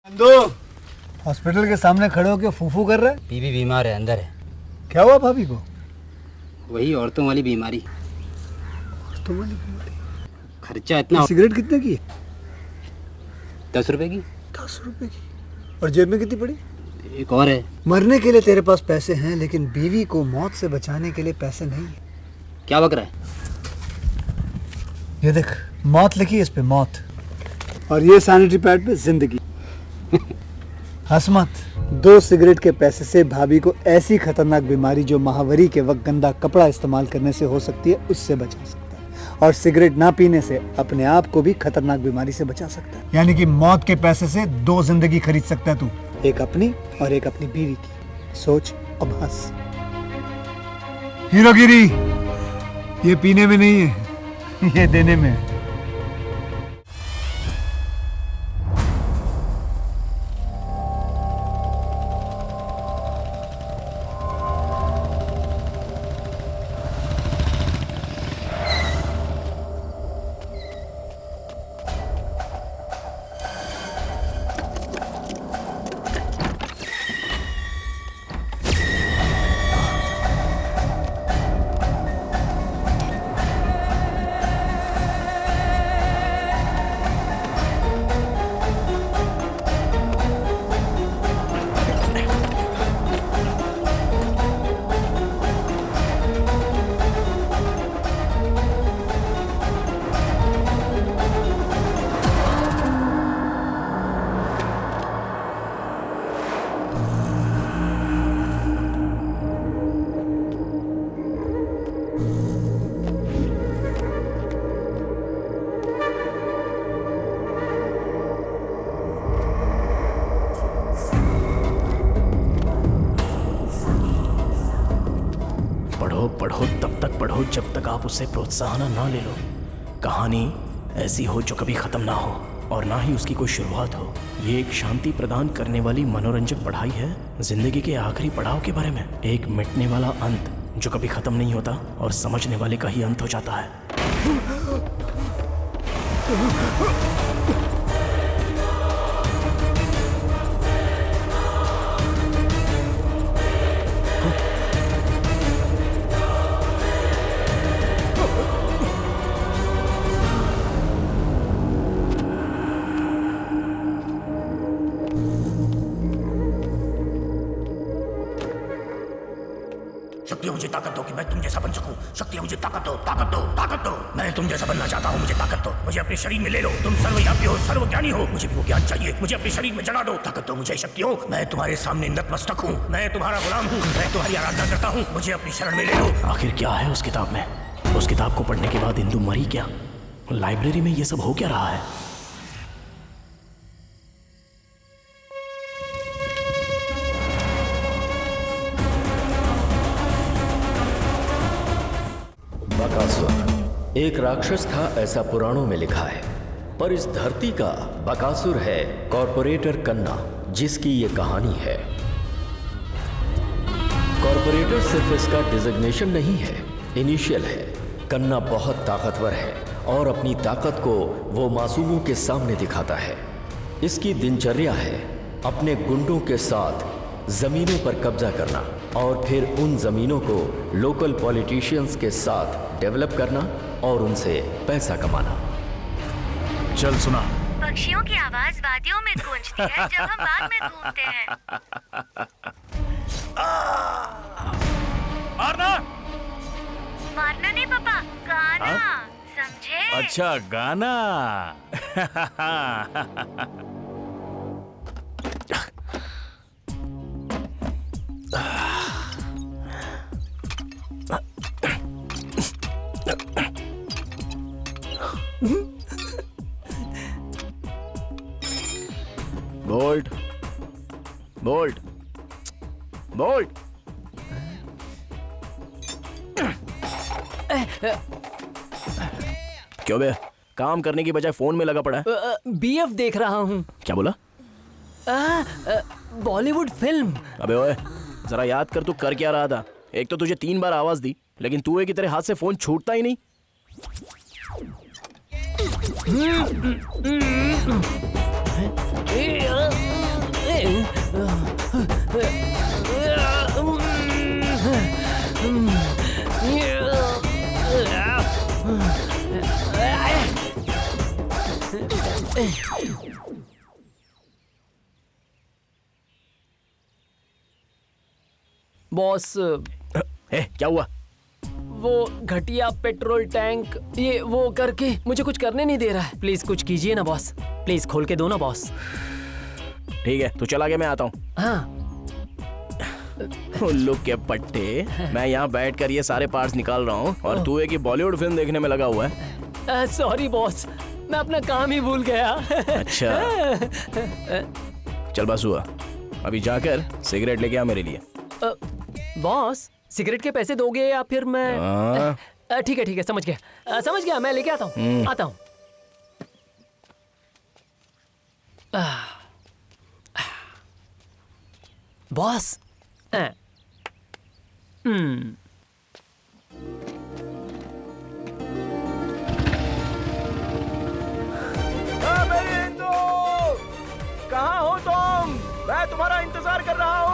दो हॉस्पिटल के सामने खड़े होकर फूफू कर रहा है। बीवी बीमार है, अंदर है। क्या हुआ भाभी को? वही औरतों वाली बीमारी। औरतों वाली बीमारी? खर्चा इतना। सिगरेट कितने की? 10 रुपए की। 10 रुपए की? और जेब में कितनी पड़ी? एक और है। मरने के लिए तेरे पास पैसे हैं, लेकिन बीवी को मौत से बचाने के लिए पैसे नहीं है। क्या बक रहा है? ये देख, मौत लिखी है इस पे, मौत। और ये सैनिटरी पैड पे जिंदगी। हंस मत। 2 सिगरेट के पैसे से भाभी को ऐसी खतरनाक बीमारी जो महावरी के वक्त गंदा कपड़ा इस्तेमाल करने से हो सकती है, उससे बचा सकता है। और सिगरेट ना पीने से अपने आप को भी खतरनाक बीमारी से बचा सकता है। यानी कि मौत के पैसे से 2 जिंदगी खरीद सकता है तू, एक अपनी और एक अपनी बीवी की। सोच अब हंस। हीरोगिरी ये पीने में नहीं है, ये देने में है। पढ़ो तब तक पढ़ो जब तक आप उससे प्रोत्साहन ना ले लो। कहानी ऐसी हो जो कभी खत्म ना हो और ना ही उसकी कोई शुरुआत हो। ये एक शांति प्रदान करने वाली मनोरंजक पढ़ाई है जिंदगी के आखिरी पड़ाव के बारे में। एक मिटने वाला अंत जो कभी खत्म नहीं होता और समझने वाले का ही अंत हो जाता है। शक्ति मुझे ताकत दो कि मैं तुम जैसा बन सकूं। शक्ति मुझे ताकत दो, ताकत दो, ताकत दो। मैं तुम जैसा बनना चाहता हूं, मुझे ताकत दो। मुझे अपने शरीर में ले लो। तुम सर्वव्यापी हो, सर्वज्ञानी हो। मुझे भी वो ज्ञान चाहिए। मुझे अपने शरीर में जगा दो। ताकत दो मुझे, शक्ति हो। मैं तुम्हारे सामने नतमस्तक हूं। मैं तुम्हारा गुलाम हूं। मैं तुम्हारी आराधना करता हूं। मुझे अपनी शरण में ले लो। आखिर क्या है उस किताब में? उस किताब को पढ़ने के बाद इंदु मरी क्या? लाइब्रेरी में ये सब हो क्या रहा है? बकासुर एक राक्षस था, ऐसा पुराणों में लिखा है। पर इस धरती का बकासुर है कॉर्पोरेटर कन्ना, जिसकी ये कहानी है। कॉर्पोरेटर सिर्फ इसका डिजिग्नेशन नहीं है, इनिशियल है। कन्ना बहुत ताकतवर है और अपनी ताकत को वो मासूमों के सामने दिखाता है। इसकी दिनचर्या है अपने गुंडों के साथ जमीनों पर कब्जा करना और फिर उन जमीनों को लोकल पॉलिटिशियंस के साथ डेवलप करना और उनसे पैसा कमाना। चल सुना। पक्षियों की आवाज वादियों में गूंजती है जब हम बाग में घूमते हैं। मारना? मारना नहीं पापा, गाना। समझे? अच्छा, गाना। Bolt, bolt, bolt. क्यों बे? काम करने की बजाय फोन में लगा पड़ा है। बीएफ देख रहा हूँ। क्या बोला? बॉलीवुड फिल्म। अबे ओए, जरा याद कर तू कर क्या रहा था। एक तो तुझे 3 बार आवाज दी, लेकिन तू एक की तरह हाथ से फोन छूटता ही नहीं। बॉस, क्या हुआ? वो घटिया पेट्रोल टैंक ये वो करके मुझे कुछ करने नहीं दे रहा है। प्लीज कुछ कीजिए ना बॉस, प्लीज खोल के दो ना बॉस। ठीक है, तू चला गया, मैं आता हूँ। हाँ उल्लू के पट्टे, मैं यहाँ बैठकर ये सारे पार्ट्स निकाल रहा हूँ और तू एक ही बॉलीवुड फिल्म देखने में लगा हुआ है। सॉरी बॉस, मैं अपना काम ही भूल गया। अच्छा चल बस हुआ, अभी जाकर सिगरेट लेके आ मेरे लिए। बॉस, सिगरेट के पैसे दोगे या फिर मैं? ठीक है समझ गया, मैं लेके आता हूँ, आता हूँ। बॉस, कहाँ हो तुम? मैं तुम्हारा इंतजार कर रहा हूँ।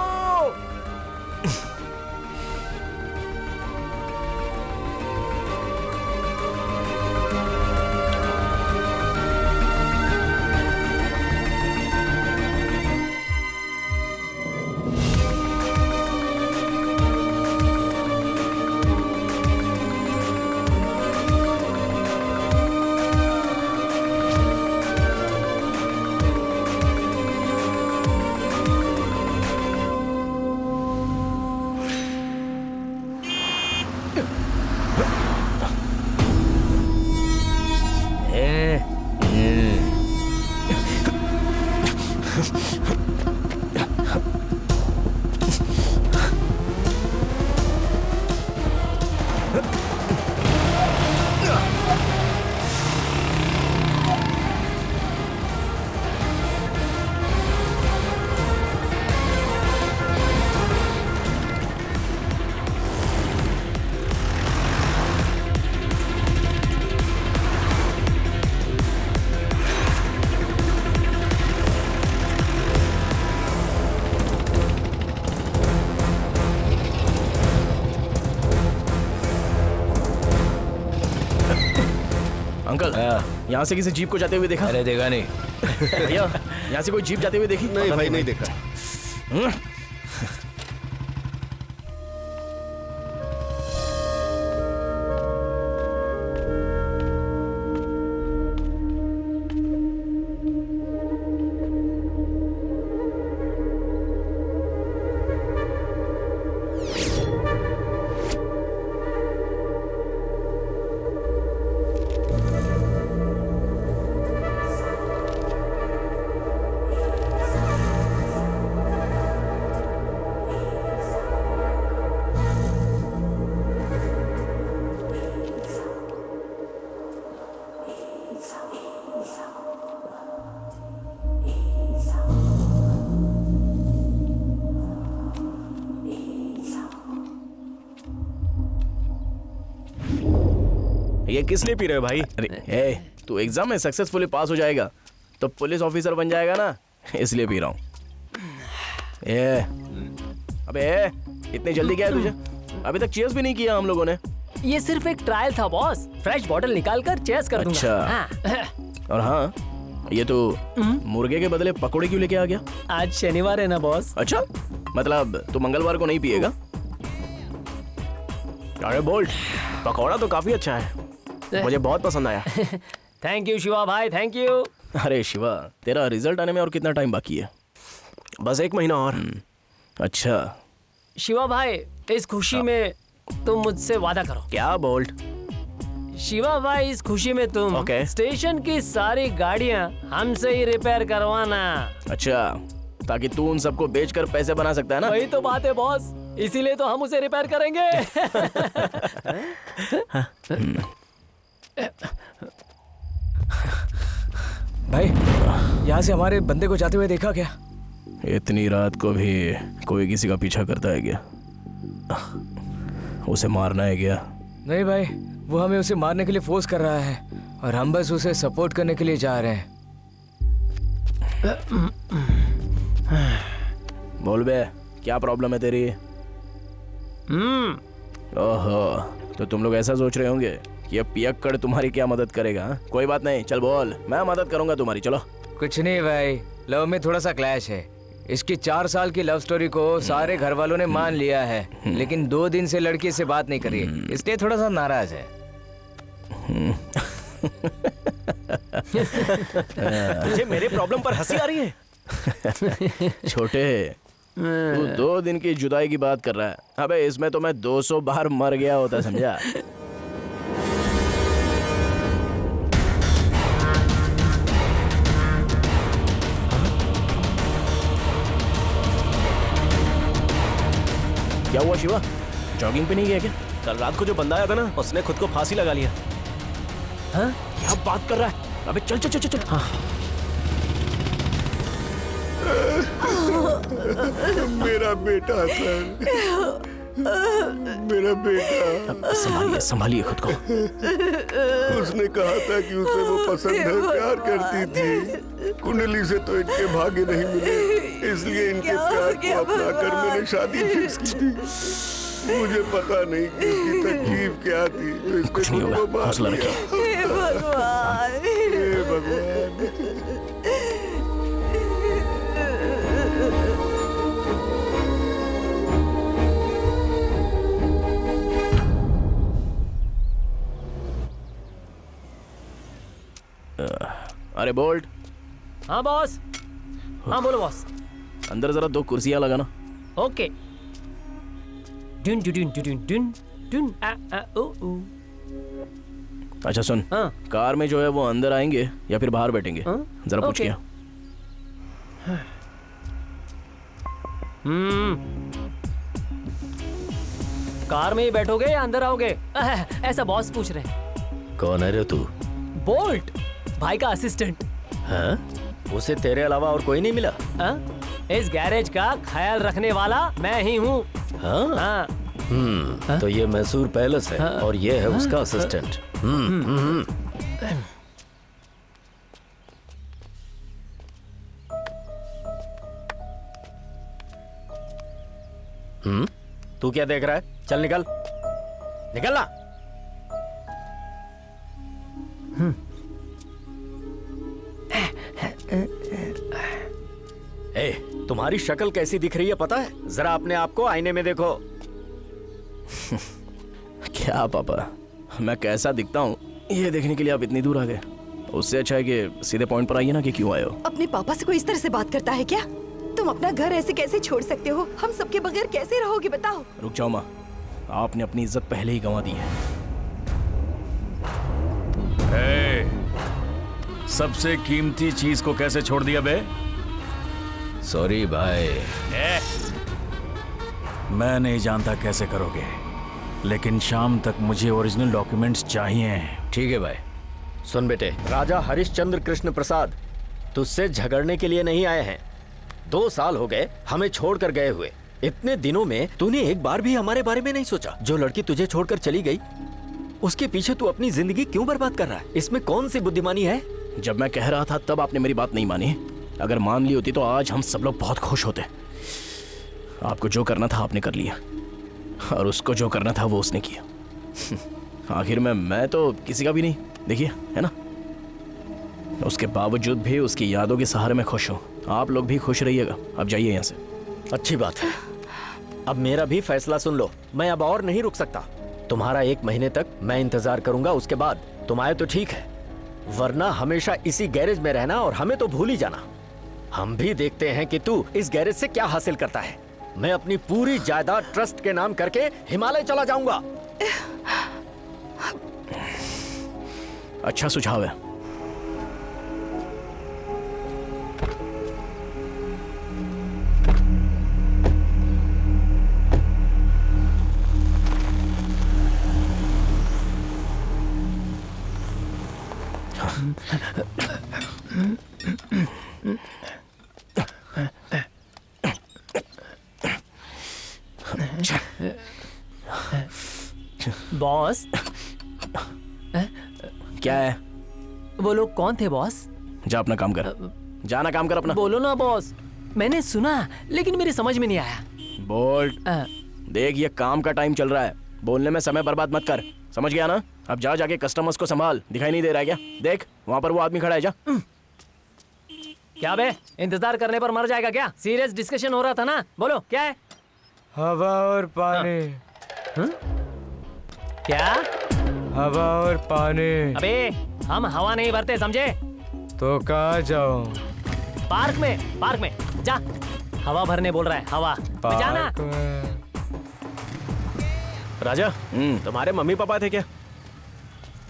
अंकल, यहाँ से किसी जीप को जाते हुए देखा? अरे देखा नहीं। भैया, यहाँ से कोई जीप जाते हुए देखी? नहीं भाई, नहीं देखा। ये किस लिए पी रहे हो भाई? अरे तू एग्जाम में सक्सेसफुली पास हो जाएगा तो पुलिस ऑफिसर बन जाएगा ना, इसलिए पी रहा हूँ। अबे इतनी जल्दी क्या है तुझे? अभी तक चीयर्स भी नहीं किया हम लोगों ने। ये सिर्फ एक ट्रायल था बॉस, फ्रेश बॉटल निकाल कर चेस कर दूंगा। अच्छा। हाँ। और हाँ, ये तो मुर्गे के बदले पकोड़े क्यों लेके आ गया? आज शनिवार है ना बॉस। अच्छा, मतलब तू मंगलवार को नहीं पिएगा? अरे बोल्ट, पकौड़ा तो काफी अच्छा है, मुझे बहुत पसंद आया। थैंक यू शिवा भाई, थैंक यू। अरे शिवा, तेरा रिजल्ट आने में और कितना टाइम बाकी है? बस 1 महीना और। अच्छा शिवा भाई, इस खुशी में तुम मुझसे वादा करो। क्या बोल्ट? शिवा भाई, इस खुशी में तुम स्टेशन की सारी गाड़ियां हमसे ही रिपेयर करवाना। अच्छा, ताकि तू उन सबको बेचकर पैसे बना सकता है ना? वही तो बात है बॉस, इसीलिए तो हम उसे रिपेयर करेंगे। भाई, यहाँ से हमारे बंदे को जाते हुए देखा क्या? इतनी रात को भी कोई किसी का पीछा करता है क्या? उसे मारना है क्या? नहीं भाई, वो हमें उसे मारने के लिए फोर्स कर रहा है और हम बस उसे सपोर्ट करने के लिए जा रहे हैं। बोल बे, क्या प्रॉब्लम है तेरी? ओहो, तो तुम लोग ऐसा सोच रहे होंगे ये पियक्कड़ तुम्हारी क्या मदद करेगा? हाँ? कोई बात नहीं, चल बोल, मैं मदद करूंगा तुम्हारी। चलो। कुछ नहीं भाई, लव में थोड़ा सा क्लैश है। इसकी 4 साल की लव स्टोरी को सारे घर वालों ने मान लिया है, लेकिन 2 दिन से लड़की से बात नहीं करी, इसलिए थोड़ा सा नाराज है। तुझे मेरे प्रॉब्लम पर हंसी आ रही है? छोटे, तू 2 दिन की जुदाई की बात कर रहा है। अबे इसमें तो मैं 200 बार मर गया होता, समझा? क्या हुआ शिवा? जॉगिंग पे नहीं गया क्या? कल रात को जो बंदा आया था ना, उसने खुद को फांसी लगा लिया। हाँ? क्या बात कर रहा है? अबे चल चल चल चल। हाँ। मेरा बेटा सर, मेरा बेटा। संभालिए संभालिए खुद को। उसने कहा था कि उसे वो पसंद है, प्यार करती थी। कुंडली से तो इनके भाग्य नहीं मिले, इसलिए इनके प्यार को अपना कर मैंने शादी फिक्स की थी। मुझे पता नहीं कि इसकी तकलीफ क्या थी, तो इसने कुछ नहीं होगा, हौसला रखिए। हे भगवान, हे भगवान। अरे बोल्ट। हाँ बॉस। हाँ बोलो बॉस। अंदर जरा 2 कुर्सियां लगाना। ओके। डुन डुन डुन डुन डुन आ आ ओ ओ। अच्छा सुन, हाँ। कार में जो है वो अंदर आएंगे या फिर बाहर बैठेंगे? हाँ? जरा पूछ ओके। क्या। कार में ही बैठोगे या अंदर आओगे? ऐसा बॉस पूछ रहे हैं। कौन है रे तू? बोल्ट, भाई का असिस्टेंट। हाँ? उसे तेरे अलावा और कोई नहीं मिला? हाँ? इस गैरेज का ख्याल रखने वाला मैं ही हूँ। हाँ? हाँ। तो ये मैसूर पैलेस है और ये है उसका असिस्टेंट। तू क्या देख रहा है? चल निकल, निकल ना। ए, तुम्हारी शक्ल कैसी दिख रही है पता है? जरा अपने आप को आईने में देखो। क्या पापा, मैं कैसा दिखता हूँ ये देखने के लिए आप इतनी दूर आ गए? उससे अच्छा है कि सीधे पॉइंट पर आइए ना कि क्यों आए हो। अपने पापा से कोई इस तरह से बात करता है क्या? तुम अपना घर ऐसे कैसे छोड़ सकते हो? हम सबके बगैर कैसे रहोगे बताओ? रुक जाओ माँ, आपने अपनी इज्जत पहले ही गंवा दी है। सबसे कीमती चीज को कैसे छोड़ दिया बे? सॉरी भाई। मैं नहीं जानता कैसे करोगे, लेकिन शाम तक मुझे ओरिजिनल डॉक्यूमेंट्स चाहिए। ठीक है भाई। सुन बेटे, राजा हरिश्चंद्र कृष्ण प्रसाद तुझसे झगड़ने के लिए नहीं आए हैं। 2 साल हो गए हमें छोड़कर गए हुए। इतने दिनों में तूने एक बार भी हमारे बारे में नहीं सोचा। जो लड़की तुझे छोड़कर चली गई उसके पीछे तू अपनी जिंदगी क्यों बर्बाद कर रहा है? इसमें कौन सी बुद्धिमानी है? जब मैं कह रहा था तब आपने मेरी बात नहीं मानी। अगर मान ली होती तो आज हम सब लोग बहुत खुश होते। आपको जो करना था आपने कर लिया, और उसको जो करना था वो उसने किया। आखिर में मैं तो किसी का भी नहीं, देखिए है ना। उसके बावजूद भी उसकी यादों के सहारे में खुश हूँ। आप लोग भी खुश रहिएगा। अब जाइए यहाँ से। अच्छी बात है। अब मेरा भी फैसला सुन लो, मैं अब और नहीं रुक सकता। तुम्हारा 1 महीने तक मैं इंतजार करूंगा, उसके बाद तुम आए तो ठीक है, वरना हमेशा इसी गैरेज में रहना और हमें तो भूल ही जाना। हम भी देखते हैं कि तू इस गैरेज से क्या हासिल करता है। मैं अपनी पूरी जायदाद ट्रस्ट के नाम करके हिमालय चला जाऊंगा। अच्छा सुझाव है। बॉस, क्या है? वो लोग कौन थे बॉस? जा अपना काम कर, जाना काम कर अपना। बोलो ना बॉस, मैंने सुना लेकिन मेरी समझ में नहीं आया। बोल्ट, देख ये काम का टाइम चल रहा है, बोलने में समय बर्बाद मत कर। समझ गया ना? अब जा जाके कस्टमर्स को संभाल। दिखाई नहीं दे रहा है क्या? देख वहां पर वो आदमी खड़ा है, जा। क्या बे, इंतजार करने पर मर जाएगा क्या? सीरियस डिस्कशन हो रहा था ना, बोलो क्या है? हवा और पानी। क्या? हवा और पानी। अबे हम हवा नहीं भरते, समझे? तो कहाँ जाऊं? पार्क में जा। हवा भरने बोल रहा है, हवा में जाना। राजा, तुम्हारे मम्मी पापा थे क्या?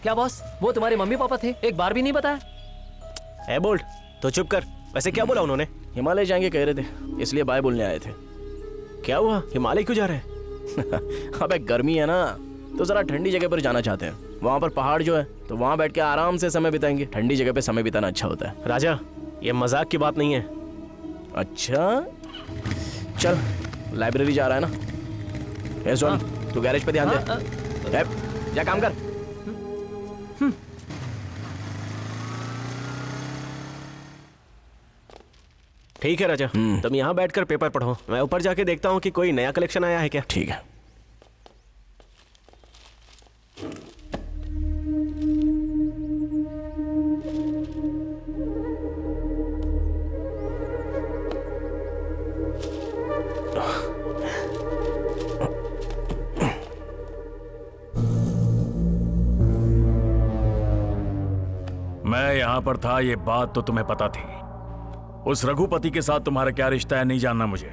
क्या बॉस, वो तुम्हारे मम्मी पापा थे? एक बार भी नहीं बताया। ए बोल्ट, तो चुप कर। वैसे क्या बोला उन्होंने? हिमालय जाएंगे कह रहे थे, इसलिए बाय बोलने आए थे। क्या हुआ, हिमालय क्यों जा रहे हैं? अबे गर्मी है ना, तो जरा ठंडी जगह पर जाना चाहते हैं। वहाँ पर पहाड़ जो है, तो वहाँ बैठ के आराम से समय बिताएंगे। ठंडी जगह पे समय बिताना अच्छा होता है। राजा, ये मजाक की बात नहीं है। अच्छा चल, लाइब्रेरी जा रहा है ना? ए सोन, तू गैरेज पे ध्यान दे। जा काम कर। ठीक है राजा, तुम यहाँ बैठकर पेपर पढ़ो, मैं ऊपर जाके देखता हूँ कि कोई नया कलेक्शन आया है क्या। ठीक है। मैं यहां पर था, ये बात तो तुम्हें पता थी। उस रघुपति के साथ तुम्हारा क्या रिश्ता है नहीं जानना मुझे।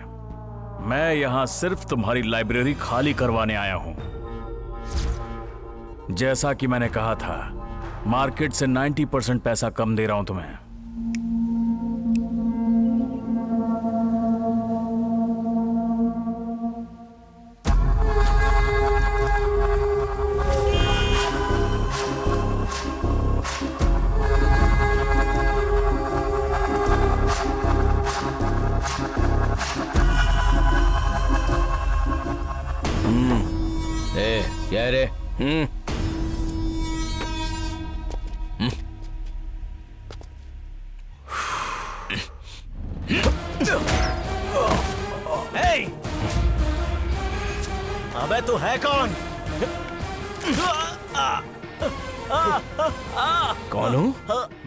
मैं यहां सिर्फ तुम्हारी लाइब्रेरी खाली करवाने आया हूं। जैसा कि मैंने कहा था, मार्केट से 90% पैसा कम दे रहा हूं तुम्हें। क्या रे? अबे तू है कौन? कौन हूँ?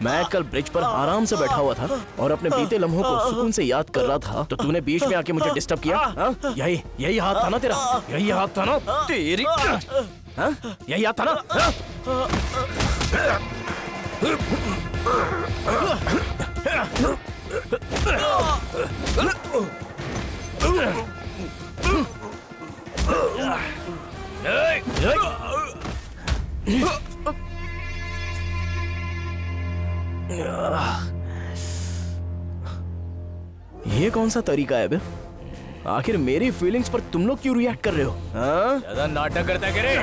मैं कल ब्रिज पर आराम से बैठा हुआ था और अपने बीते लम्हों को सुकून से याद कर रहा था, तो तूने बीच में आके मुझे डिस्टर्ब किया। यही हाथ था ना तेरा? यही हाथ था ना तेरी? यही हाथ था ना? ये कौन सा तरीका है बे? आखिर मेरी फीलिंग्स पर तुम लोग क्यों रिएक्ट कर रहे हो? ज्यादा नाटक करता है रे?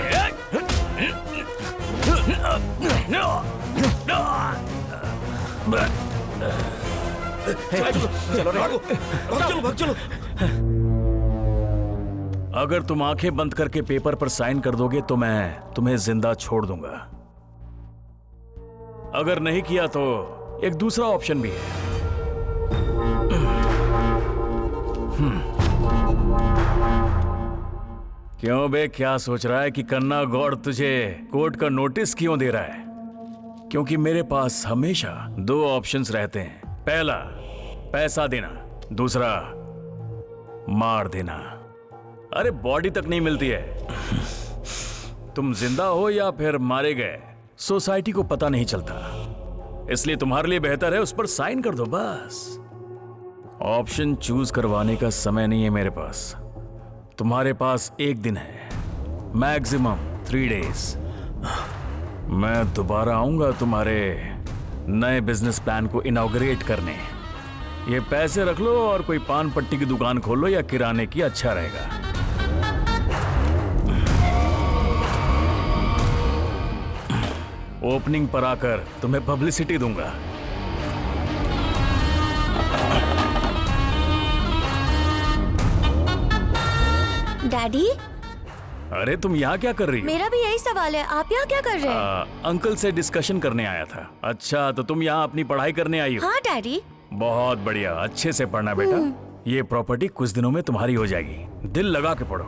चलो भाग चलो। अगर तुम आंखें बंद करके पेपर पर साइन कर दोगे तो मैं तुम्हें जिंदा छोड़ दूंगा। अगर नहीं किया तो एक दूसरा ऑप्शन भी है। क्यों बे, क्या सोच रहा है कि कन्ना गौड़ तुझे कोर्ट का नोटिस क्यों दे रहा है? क्योंकि मेरे पास हमेशा दो ऑप्शंस रहते हैं। पहला, पैसा देना, दूसरा मार देना। अरे बॉडी तक नहीं मिलती है। तुम जिंदा हो या फिर मारे गए, सोसाइटी को पता नहीं चलता। इसलिए तुम्हारे लिए बेहतर है उस पर साइन कर दो बस। ऑप्शन चूज करवाने का समय नहीं है मेरे पास। तुम्हारे पास एक दिन है, मैक्सिमम 3 डेज। मैं दोबारा आऊंगा तुम्हारे नए बिजनेस प्लान को इनॉग्रेट करने। ये पैसे रख लो और कोई पान पट्टी की दुकान खोल लो या किराने की, अच्छा रहेगा। ओपनिंग पर आकर तुम्हें पब्लिसिटी दूंगा। डैडी, अरे तुम यहाँ क्या कर रही हो? मेरा भी यही सवाल है, आप यहाँ क्या कर रहे हैं? अंकल से डिस्कशन करने आया था। अच्छा, तो तुम यहाँ अपनी पढ़ाई करने आई हो? हाँ डैडी। बहुत बढ़िया, अच्छे से पढ़ना बेटा। ये प्रॉपर्टी कुछ दिनों में तुम्हारी हो जाएगी। दिल लगा के पढ़ो।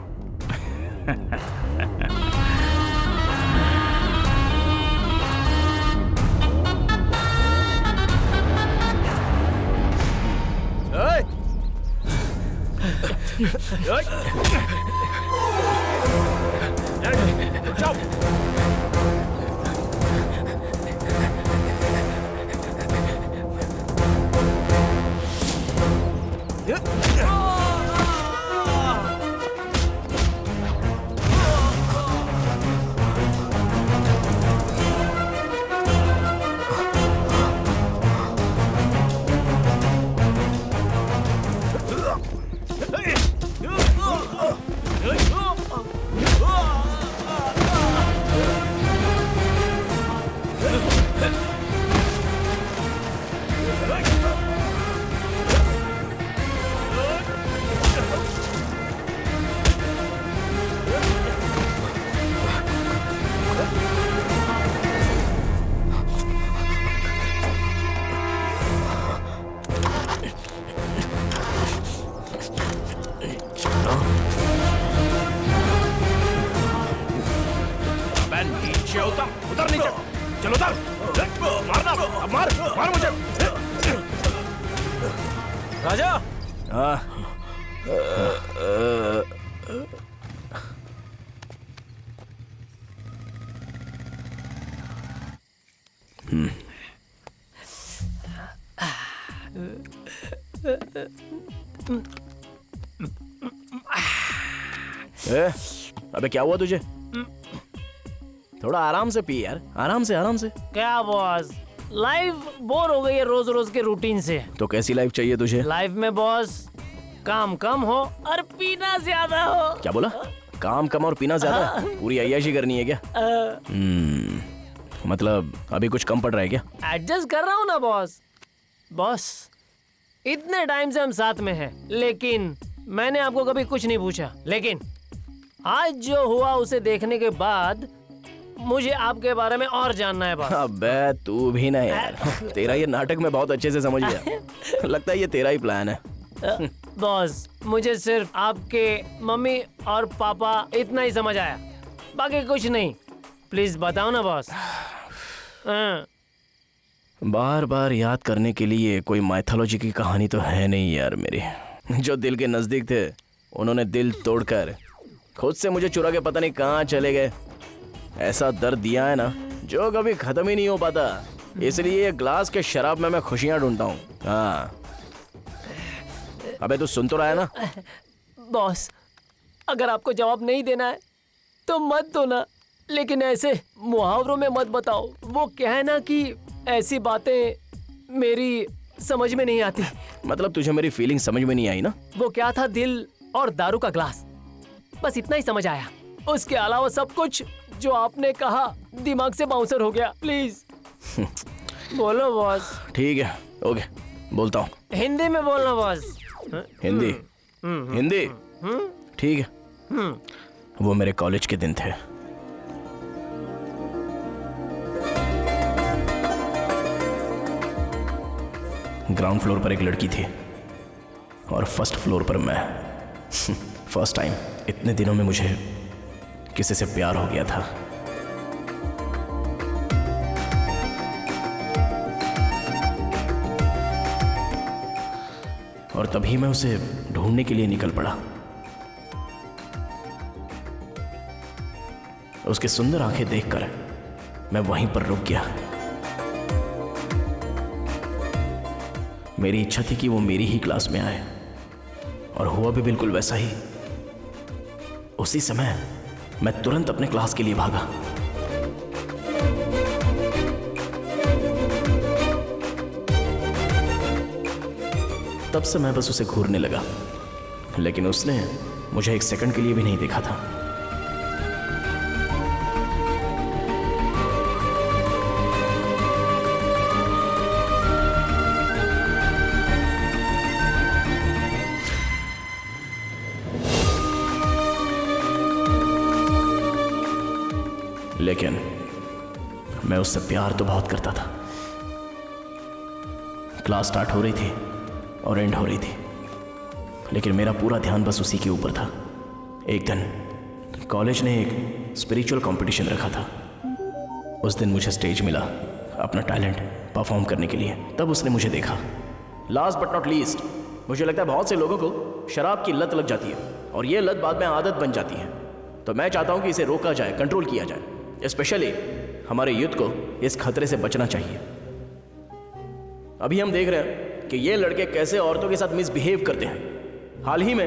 नीचे उतर नीचे, चलो उतर, मारना, अब मार मुझे। राजा। हाँ। अबे क्या हुआ तुझे? थोड़ा आराम से पी यार, आराम से। क्या बॉस, लाइफ बोर हो गई है रोज रोज के रूटीन से। तो कैसी लाइफ चाहिए तुझे? लाइफ में बॉस काम कम हो और पीना ज्यादा हो। क्या बोला? काम कम और पीना ज्यादा? पूरी अय्याशी करनी है क्या? मतलब अभी कुछ कम पड़ रहा है क्या? एडजस्ट कर रहा हूँ ना बॉस। इतने टाइम से हम साथ में हैं, लेकिन मैंने आपको कभी कुछ नहीं पूछा। लेकिन आज जो हुआ उसे देखने के बाद मुझे आपके बारे में और जानना है बॉस। अबे तू भी ना यार, तेरा ये नाटक मैं बहुत अच्छे से समझ गया। लगता है ये तेरा ही प्लान है। बॉस मुझे सिर्फ आपके मम्मी और पापा इतना ही समझ आया, बाकी कुछ नहीं। प्लीज बताओ ना बॉस। बार बार याद करने के लिए कोई माइथोलॉजी की कहानी तो है नहीं यार मेरी। जो दिल के नजदीक थे उन्होंने दिल तोड़कर खुद से मुझे चुरा के पता नहीं कहाँ चले गए। ऐसा दर्द दिया है ना जो कभी खत्म ही नहीं हो पाता। इसलिए ये ग्लास के शराब में मैं खुशियां ढूंढता हूँ। हाँ अबे तू सुन तो रहा है ना? बॉस अगर आपको जवाब नहीं देना है तो मत दो ना, लेकिन ऐसे मुहावरों में मत बताओ। वो क्या है ना कि ऐसी बातें मेरी समझ में नहीं आती। मतलब तुझे मेरी फीलिंग समझ में नहीं आई ना? वो क्या था, दिल और दारू का ग्लास, बस इतना ही समझ आया। उसके अलावा सब कुछ जो आपने कहा दिमाग से बाउंसर हो गया। प्लीज बोलो बॉस। ठीक है ओके बोलता हूँ। हिंदी में बोलना बॉस। हिंदी? हिंदी ठीक है। वो मेरे कॉलेज के दिन थे। ग्राउंड फ्लोर पर एक लड़की थी और फर्स्ट फ्लोर पर मैं। फर्स्ट टाइम इतने दिनों में मुझे किसी से प्यार हो गया था। और तभी मैं उसे ढूंढने के लिए निकल पड़ा। उसकी सुंदर आंखें देखकर मैं वहीं पर रुक गया। मेरी इच्छा थी कि वो मेरी ही क्लास में आए, और हुआ भी बिल्कुल वैसा ही। उसी समय मैं तुरंत अपने क्लास के लिए भागा। तब से मैं बस उसे घूरने लगा, लेकिन उसने मुझे एक सेकंड के लिए भी नहीं देखा था। लेकिन मैं उससे प्यार तो बहुत करता था। क्लास स्टार्ट हो रही थी और एंड हो रही थी, लेकिन मेरा पूरा ध्यान बस उसी के ऊपर था। एक दिन कॉलेज ने एक स्पिरिचुअल कंपटीशन रखा था। उस दिन मुझे स्टेज मिला अपना टैलेंट परफॉर्म करने के लिए। तब उसने मुझे देखा। लास्ट बट नॉट लीस्ट मुझे लगता है बहुत से लोगों को शराब की लत लग जाती है और ये लत बाद में आदत बन जाती है। तो मैं चाहता हूं कि इसे रोका जाए, कंट्रोल किया जाए। स्पेशली हमारे यूथ को इस खतरे से बचना चाहिए। अभी हम देख रहे हैं कि ये लड़के कैसे औरतों के साथ मिसबिहेव करते हैं। हाल ही में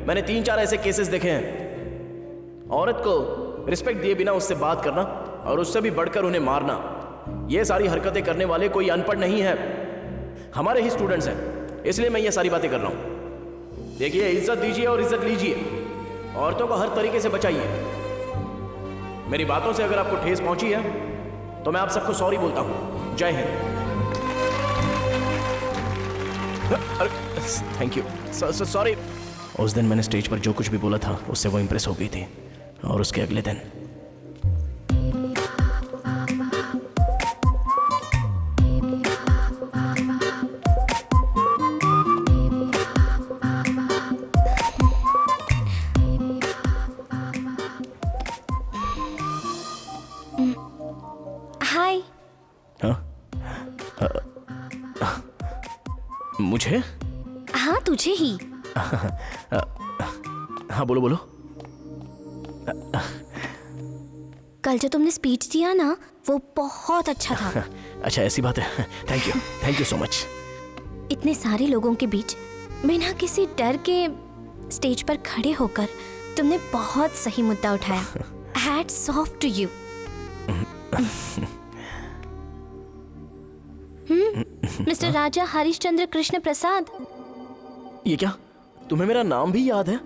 मैंने 3-4 ऐसे केसेस देखे हैं। औरत को रिस्पेक्ट दिए बिना उससे बात करना और उससे भी बढ़कर उन्हें मारना, ये सारी हरकतें करने वाले कोई अनपढ़ नहीं है, हमारे ही स्टूडेंट्स हैं। इसलिए मैं ये सारी बातें कर रहा हूं। देखिए, इज्जत दीजिए और इज्जत लीजिए। औरतों को हर तरीके से बचाइए। मेरी बातों से अगर आपको ठेस पहुंची है तो मैं आप सबको सॉरी बोलता हूं। जय हिंद। Thank you, sorry. उस दिन मैंने स्टेज पर जो कुछ भी बोला था उससे वो इंप्रेस हो गई थी और उसके अगले दिन हाय। मुझे? हाँ, तुझे ही। हाँ, बोलो बोलो। कल जो तुमने स्पीच दिया ना, वो बहुत अच्छा था। अच्छा, ऐसी बात है। Thank you so much. इतने सारे लोगों के बीच बिना किसी डर के स्टेज पर खड़े होकर तुमने बहुत सही मुद्दा उठाया। Hats off to you. Mister Raja Harishchandra Krishna Prasad. ये क्या, तुम्हें मेरा नाम भी याद है?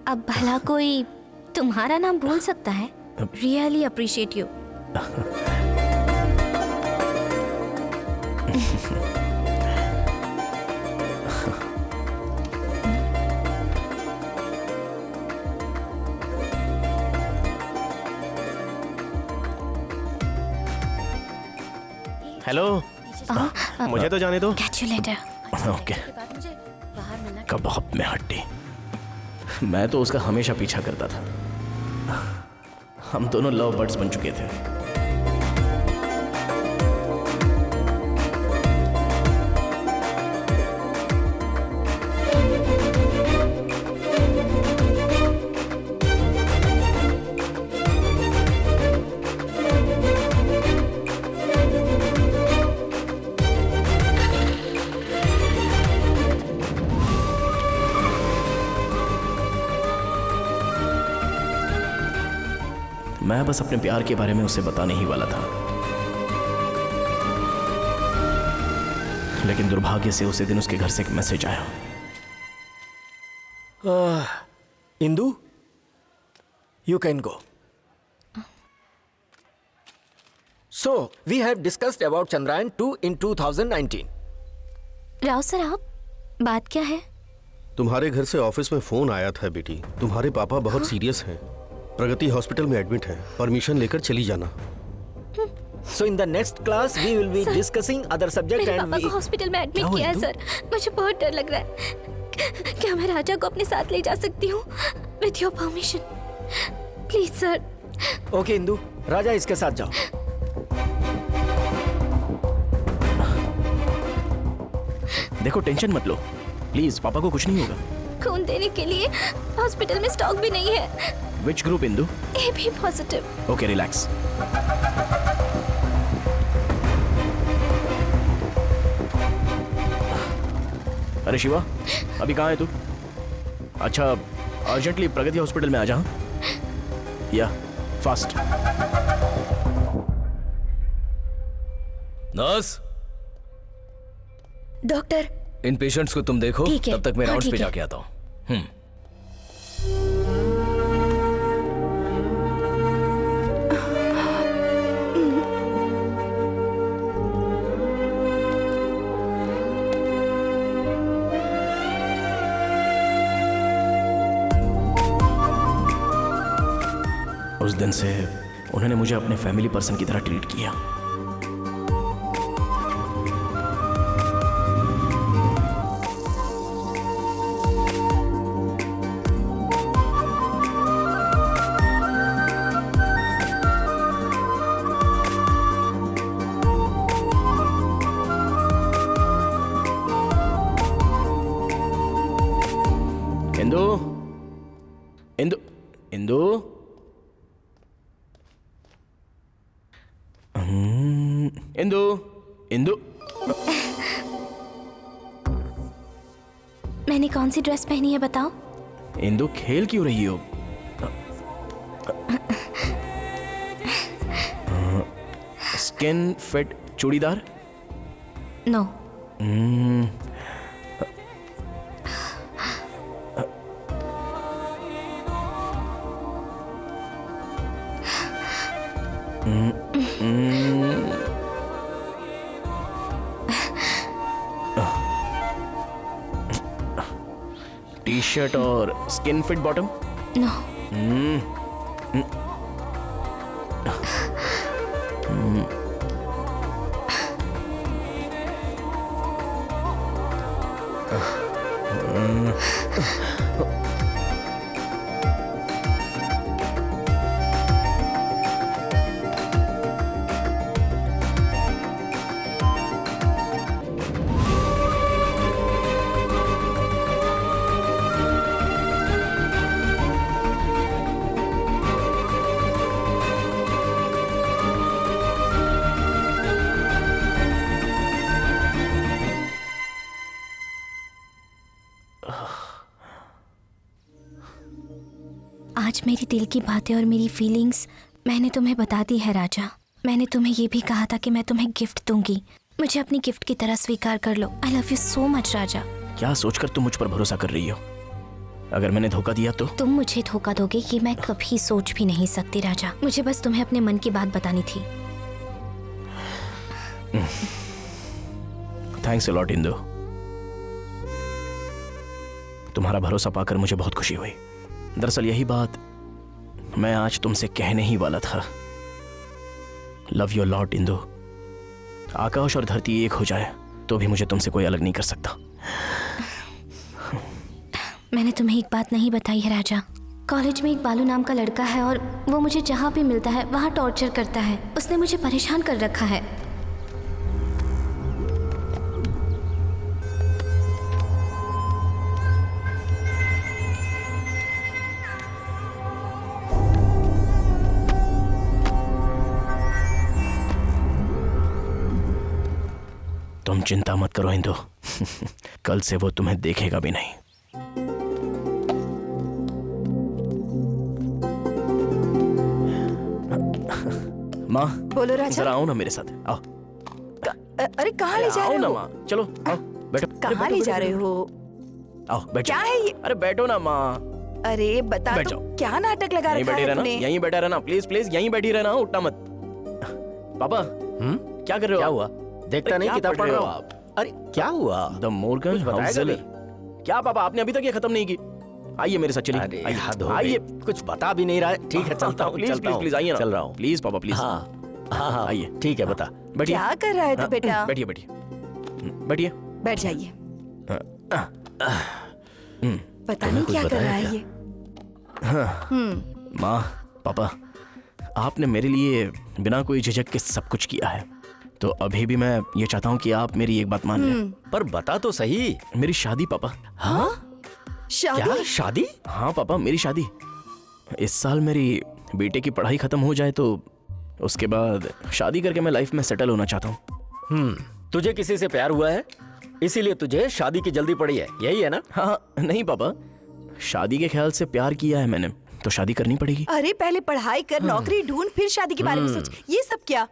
अब भला कोई तुम्हारा नाम भूल सकता है? Really appreciate you. हेलो, मुझे तो जाने दो। Catch you later. ओके। कबाब में हड्डी। मैं तो उसका हमेशा पीछा करता था। हम दोनों लव बर्ड्स बन चुके थे। मैं बस अपने प्यार के बारे में उसे बताने ही वाला था, लेकिन दुर्भाग्य से उसी दिन उसके घर से एक मैसेज आया। Indu, you can go. So, we have discussed about Chandrayaan 2 in 2019. Rao sir, आप बात क्या है? तुम्हारे घर से ऑफिस में फोन आया था बेटी। तुम्हारे पापा बहुत सीरियस हैं, प्रगति हॉस्पिटल में एडमिट हैं। परमिशन लेकर चली जाना। So in the next class we will be discussing other subject मेरे and पापा we. को हॉस्पिटल में एडमिट किया है सर। मुझे बहुत डर लग रहा है। क्या मैं राजा को अपने साथ ले जा सकती हूँ? With your permission, please sir. Okay Indu, Raja इसके साथ जाओ। देखो, टेंशन मत लो प्लीज, पापा को कुछ नहीं होगा। खून देने के लिए हॉस्पिटल में स्टॉक भी नहीं है। Which group Indu? A B positive. Okay, relax. अरे शिवा, अभी कहाँ है तू? अच्छा, अर्जेंटली प्रगति हॉस्पिटल में आ जा। या फास्ट। नर्स, डॉक्टर, इन पेशेंट्स को तुम देखो, ठीक है। तब तक मैं हाँ, राउंड्स पे ठीक है। जाके आता हूँ। उस दिन से उन्होंने मुझे अपने फैमिली पर्सन की तरह ट्रीट किया। इंदु, इंदु, इंदु। इंदु, इंदु। मैंने कौन सी ड्रेस पहनी है बताओ? इंदु खेल क्यों रही हो? Skin fit churidar? No. T shirt और स्किन फिट बॉटम? नो। आज मेरी दिल की बातें और मेरी फीलिंग्स मैंने तुम्हें बता दी है राजा। मैंने तुम्हें ये भी कहा था कि मैं तुम्हें गिफ्ट दूंगी। मुझे अपनी गिफ्ट की तरह स्वीकार कर लो। I love you so much Raja. क्या सोचकर तुम मुझ पर भरोसा कर रही हो? अगर मैंने धोखा दिया तो? तुम मुझे धोखा दोगे ये मैं कभी सोच भी नहीं सकती राजा। मुझे बस तुम्हें अपने मन की बात बतानी थी। Thanks a lot Indu. तुम्हारा भरोसा पाकर मुझे बहुत खुशी हुई। दरअसल यही बात मैं आज तुमसे कहने ही वाला था। Love you lot Indu. आकाश और धरती एक हो जाए तो भी मुझे तुमसे कोई अलग नहीं कर सकता। मैंने तुम्हें एक बात नहीं बताई है राजा। कॉलेज में एक बालू नाम का लड़का है और वो मुझे जहाँ भी मिलता है वहाँ टॉर्चर करता है। उसने मुझे परेशान कर रखा है। तुम चिंता मत करो इंदु। कल से वो तुम्हें देखेगा भी नहीं। माँ बोलो राजा। जरा आओ ना मेरे साथ। आओ। अरे कहाँ ले जा रहे आओ ना हो? माँ, चलो आओ बैठो। कहाँ ले जा रहे हो? आओ बैठो। क्या है ये? अरे बैठो ना माँ। अरे बता बैठ तो जाओ। क्या नाटक लगा यहीं रखा बैठे है रहना, तूने? यहीं बैठा रहना, प्लीज प्लीज यहीं बैठी रहना, उठना मत। पापा क्या कर रहे हो? क्या आप? हुआ? देखता अरे नहीं क्या किताब पढ़ रहे हो आप? अरे क्या हुआ? द मोर्गन कुछ बताएगा हाउसल। नहीं? क्या पापा आपने अभी तक ये खत्म नहीं की? आइए मेरे साथ चलिए। अरे आइए, हद हो गई। आइए। कुछ बता भी नहीं रहा है। ठीक है चलता हूँ, प्लीज प्लीज प्लीज आइए ना। चल रहा हूँ। प्लीज पापा प्लीज। हाँ हाँ हाँ आइए। ठीक है बता। बैठिए। क्या कर रहा है तू बेटा? बैठिए बैठिए बैठिए। बैठ जाइए। पता नहीं क्या कर रहा है ये। माँ पापा आपने मेरे लिए बिना कोई झिझक के सब कुछ किया है, तो अभी भी मैं ये चाहता हूँ कि आप मेरी एक बात मान लें। पर बता तो सही। मेरी शादी पापा। हाँ? शादी? क्या शादी? हाँ पापा मेरी शादी। इस साल मेरी बेटे की पढ़ाई खत्म हो जाए तो उसके बाद शादी करके मैं लाइफ में सेटल होना चाहता हूँ। तुझे किसी से प्यार हुआ है इसीलिए तुझे शादी की जल्दी पड़ी है, यही है ना? हाँ नहीं पापा, शादी के ख्याल से प्यार किया है मैंने तो शादी करनी पड़ेगी। अरे पहले पढ़ाई कर, नौकरी ढूंढ, फिर शादी के बारे में सोच। ये सब क्या?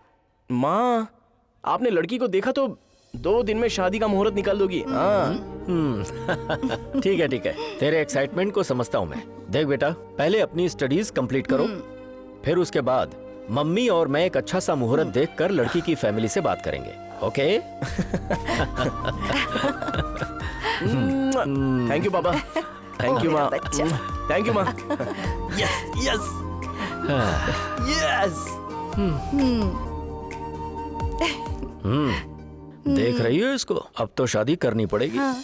माँ आपने लड़की को देखा तो 2 दिन में शादी का मुहूर्त निकाल दोगी। हाँ ठीक है तेरे एक्साइटमेंट को समझता हूँ मैं। देख बेटा पहले अपनी स्टडीज कंप्लीट करो, फिर उसके बाद मम्मी और मैं एक अच्छा सा मुहूर्त देखकर लड़की की फैमिली से बात करेंगे। ओके? थैंक यू पापा। थैंक यू माँ। थैंक यू माँ। Yes yes yes. देख रही हो इसको? अब तो शादी करनी पड़ेगी। हाँ।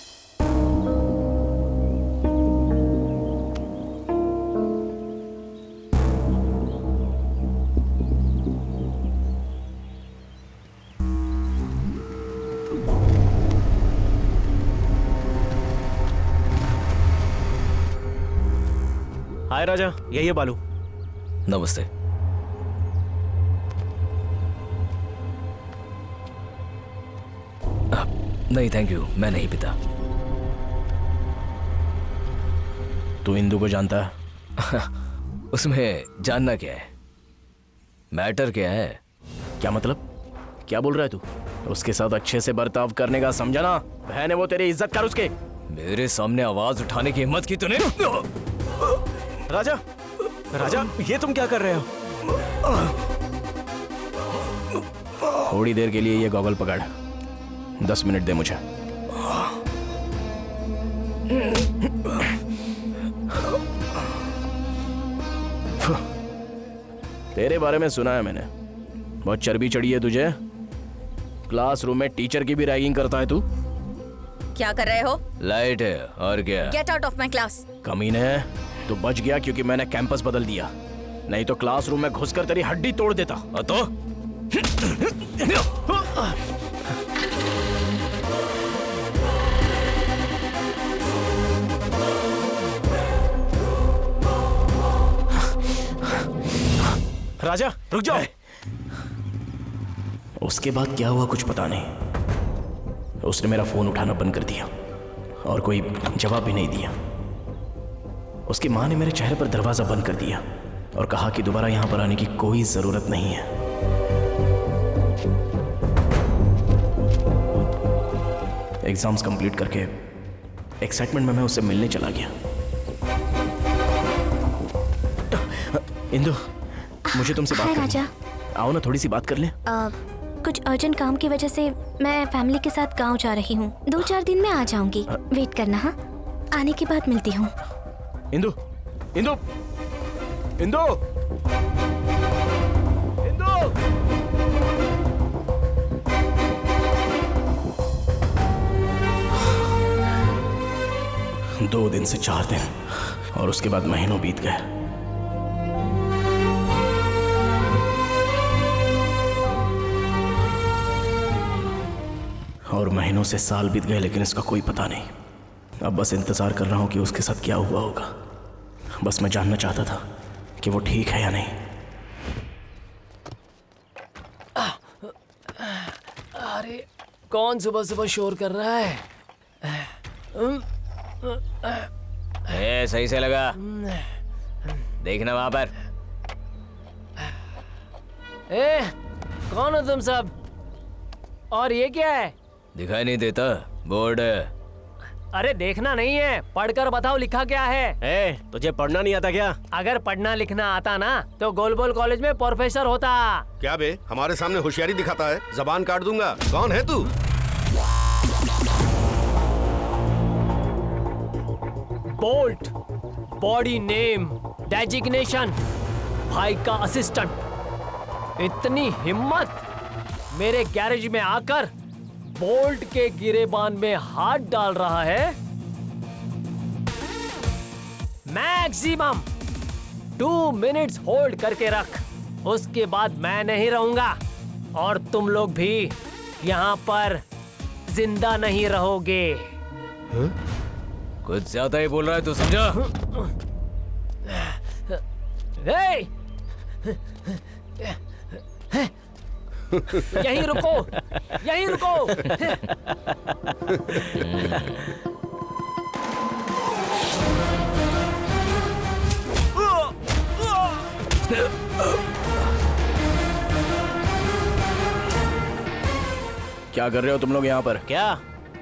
हाय राजा, यही है बालू। नमस्ते। नहीं थैंक यू, मैं नहीं पीता। तू इंदू को जानता है? उसमें जानना क्या है, मैटर क्या है? क्या मतलब? क्या बोल रहा है तू? उसके साथ अच्छे से बर्ताव करने का समझा ना? बहन है वो, तेरी इज्जत कर उसके। मेरे सामने आवाज उठाने की हिम्मत की तूने? राजा, राजा, ये तुम क्या कर रहे हो? थोड़ी देर के लिए ये गॉगल पकड़, 10 मिनट दे मुझे। तेरे बारे में सुना है मैंने, बहुत चर्बी चढ़ी है तुझे। क्लासरूम में टीचर की भी रैगिंग करता है तू। क्या कर रहे हो? लाइट है और क्या? Get out of my class. कमीने, तू बच गया क्योंकि मैंने कैंपस बदल दिया, नहीं तो क्लासरूम में घुसकर तेरी हड्डी तोड़ देता। तो राजा रुक जाओ। उसके बाद क्या हुआ कुछ पता नहीं। उसने मेरा फोन उठाना बंद कर दिया और कोई जवाब भी नहीं दिया। उसकी माँ ने मेरे चेहरे पर दरवाजा बंद कर दिया और कहा कि दोबारा यहां पर आने की कोई जरूरत नहीं है। एग्जाम्स कंप्लीट करके एक्साइटमेंट में मैं उससे मिलने चला गया। इंदु, मुझे तुमसे बात हाय करनी राजा। है। आओ ना, थोड़ी सी बात कर ले। कुछ अर्जेंट काम की वजह से मैं फैमिली के साथ गांव जा रही हूँ। 2-4 दिन में आ जाऊंगी, वेट करना। हाँ, आने के बाद मिलती हूँ। इंदु, इंदु, इंदु, इंदु। 2 दिन से 4 दिन और उसके बाद महीनों बीत गए। और महीनों से साल बीत गए, लेकिन इसका कोई पता नहीं। अब बस इंतजार कर रहा हूं कि उसके साथ क्या हुआ होगा। बस मैं जानना चाहता था कि वो ठीक है या नहीं। अरे कौन सुबह सुबह शोर कर रहा है? सही से लगा, देखना वहां पर। कौन हो तुम सब? और ये क्या है? दिखाई नहीं देता? बोर्ड है। अरे देखना नहीं है, पढ़कर बताओ लिखा क्या है। तुझे पढ़ना नहीं आता क्या? अगर पढ़ना लिखना आता ना तो गोलबोल कॉलेज में प्रोफेसर होता। क्या बे, हमारे सामने होशियारी दिखाता है? जबान काट दूंगा। कौन है तू? बोल्ट, बॉडी नेम, डेजिग्नेशन, भाई का असिस्टेंट। इतनी हिम्मत मेरे गैरेज में आकर बोल्ट के गिरेबान में हाथ डाल रहा है। मैक्सिमम 2 मिनट्स होल्ड करके रख, उसके बाद मैं नहीं रहूंगा और तुम लोग भी यहाँ पर जिंदा नहीं रहोगे। कुछ ज्यादा ही बोल रहा है तू, समझा? यहीं रुको, यहीं रुको। क्या कर रहे हो तुम लोग यहाँ पर? क्या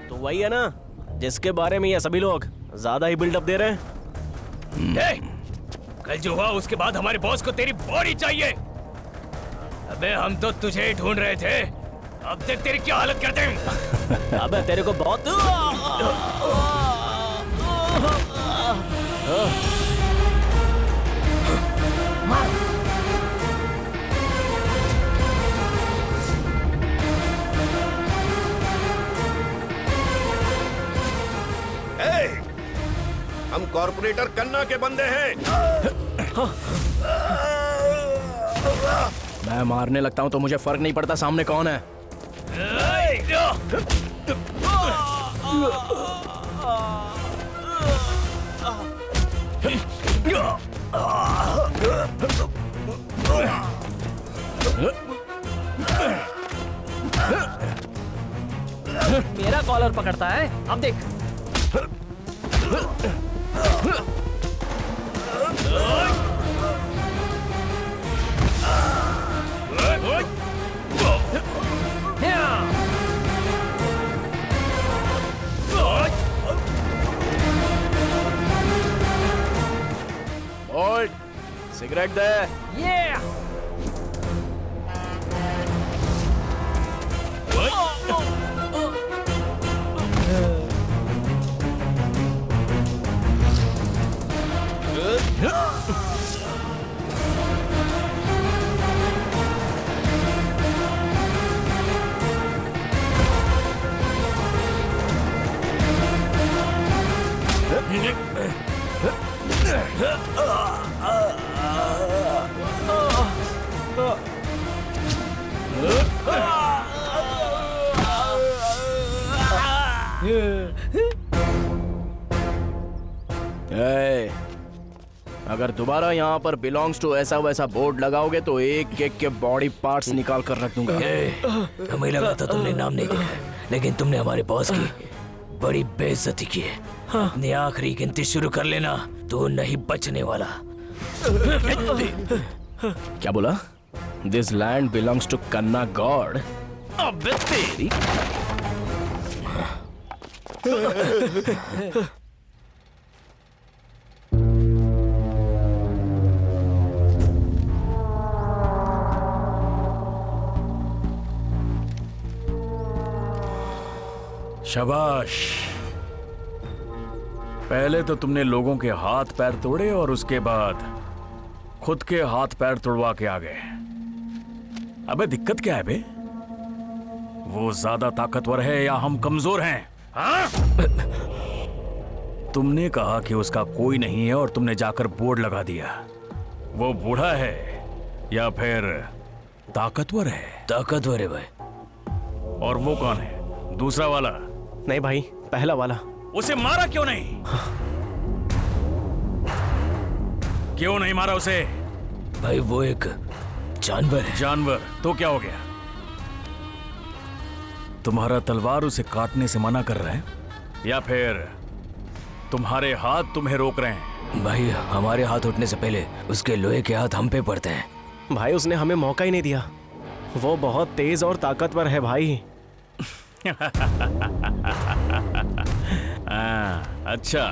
तो वही है ना जिसके बारे में ये सभी लोग ज्यादा ही बिल्डअप दे रहे हैं। कल जो हुआ उसके बाद हमारे बॉस को तेरी बॉडी चाहिए। अबे हम तो तुझे ही ढूंढ रहे थे, अब देख तेरी क्या हालत करते हैं। अबे तेरे को बहुत हम कॉर्पोरेटर कन्ना के बंदे हैं। मैं मारने लगता हूँ तो मुझे फर्क नहीं पड़ता सामने कौन है। मेरा कॉलर पकड़ता है, अब देख। ओए, सिगरेट दे। अगर दोबारा यहाँ पर बिलोंग्स टू ऐसा वैसा बोर्ड लगाओगे तो एक एक के बॉडी पार्ट्स निकाल कर रख दूंगा। हमें लगा था तुमने नाम नहीं लिखा है, लेकिन तुमने हमारे बॉस की बड़ी बेइज्जती की है। अपनी आखिरी गिनती शुरू कर लेना, तू नहीं बचने वाला। क्या बोला? दिस लैंड बिलोंग्स टू कन्ना गॉड। अबे तेरी। शाबाश। पहले तो तुमने लोगों के हाथ पैर तोड़े और उसके बाद खुद के हाथ पैर तोड़वा के आ गए। अबे दिक्कत क्या है बे? वो ज्यादा ताकतवर है या हम कमजोर हैं? हाँ? तुमने कहा कि उसका कोई नहीं है और तुमने जाकर बोर्ड लगा दिया। वो बूढ़ा है या फिर ताकतवर है? ताकतवर है भाई। और वो कौन है? दूसरा वाला? नहीं भाई, पहला वाला। उसे मारा क्यों नहीं? क्यों नहीं मारा उसे? भाई वो एक जानवर है। जानवर? तो क्या हो गया? तुम्हारा तलवार उसे काटने से मना कर रहा है या फिर तुम्हारे हाथ तुम्हें रोक रहे हैं? भाई हमारे हाथ उठने से पहले उसके लोहे के हाथ हम पे पड़ते हैं। भाई उसने हमें मौका ही नहीं दिया। वो बहुत तेज और ताकतवर है भाई। अच्छा,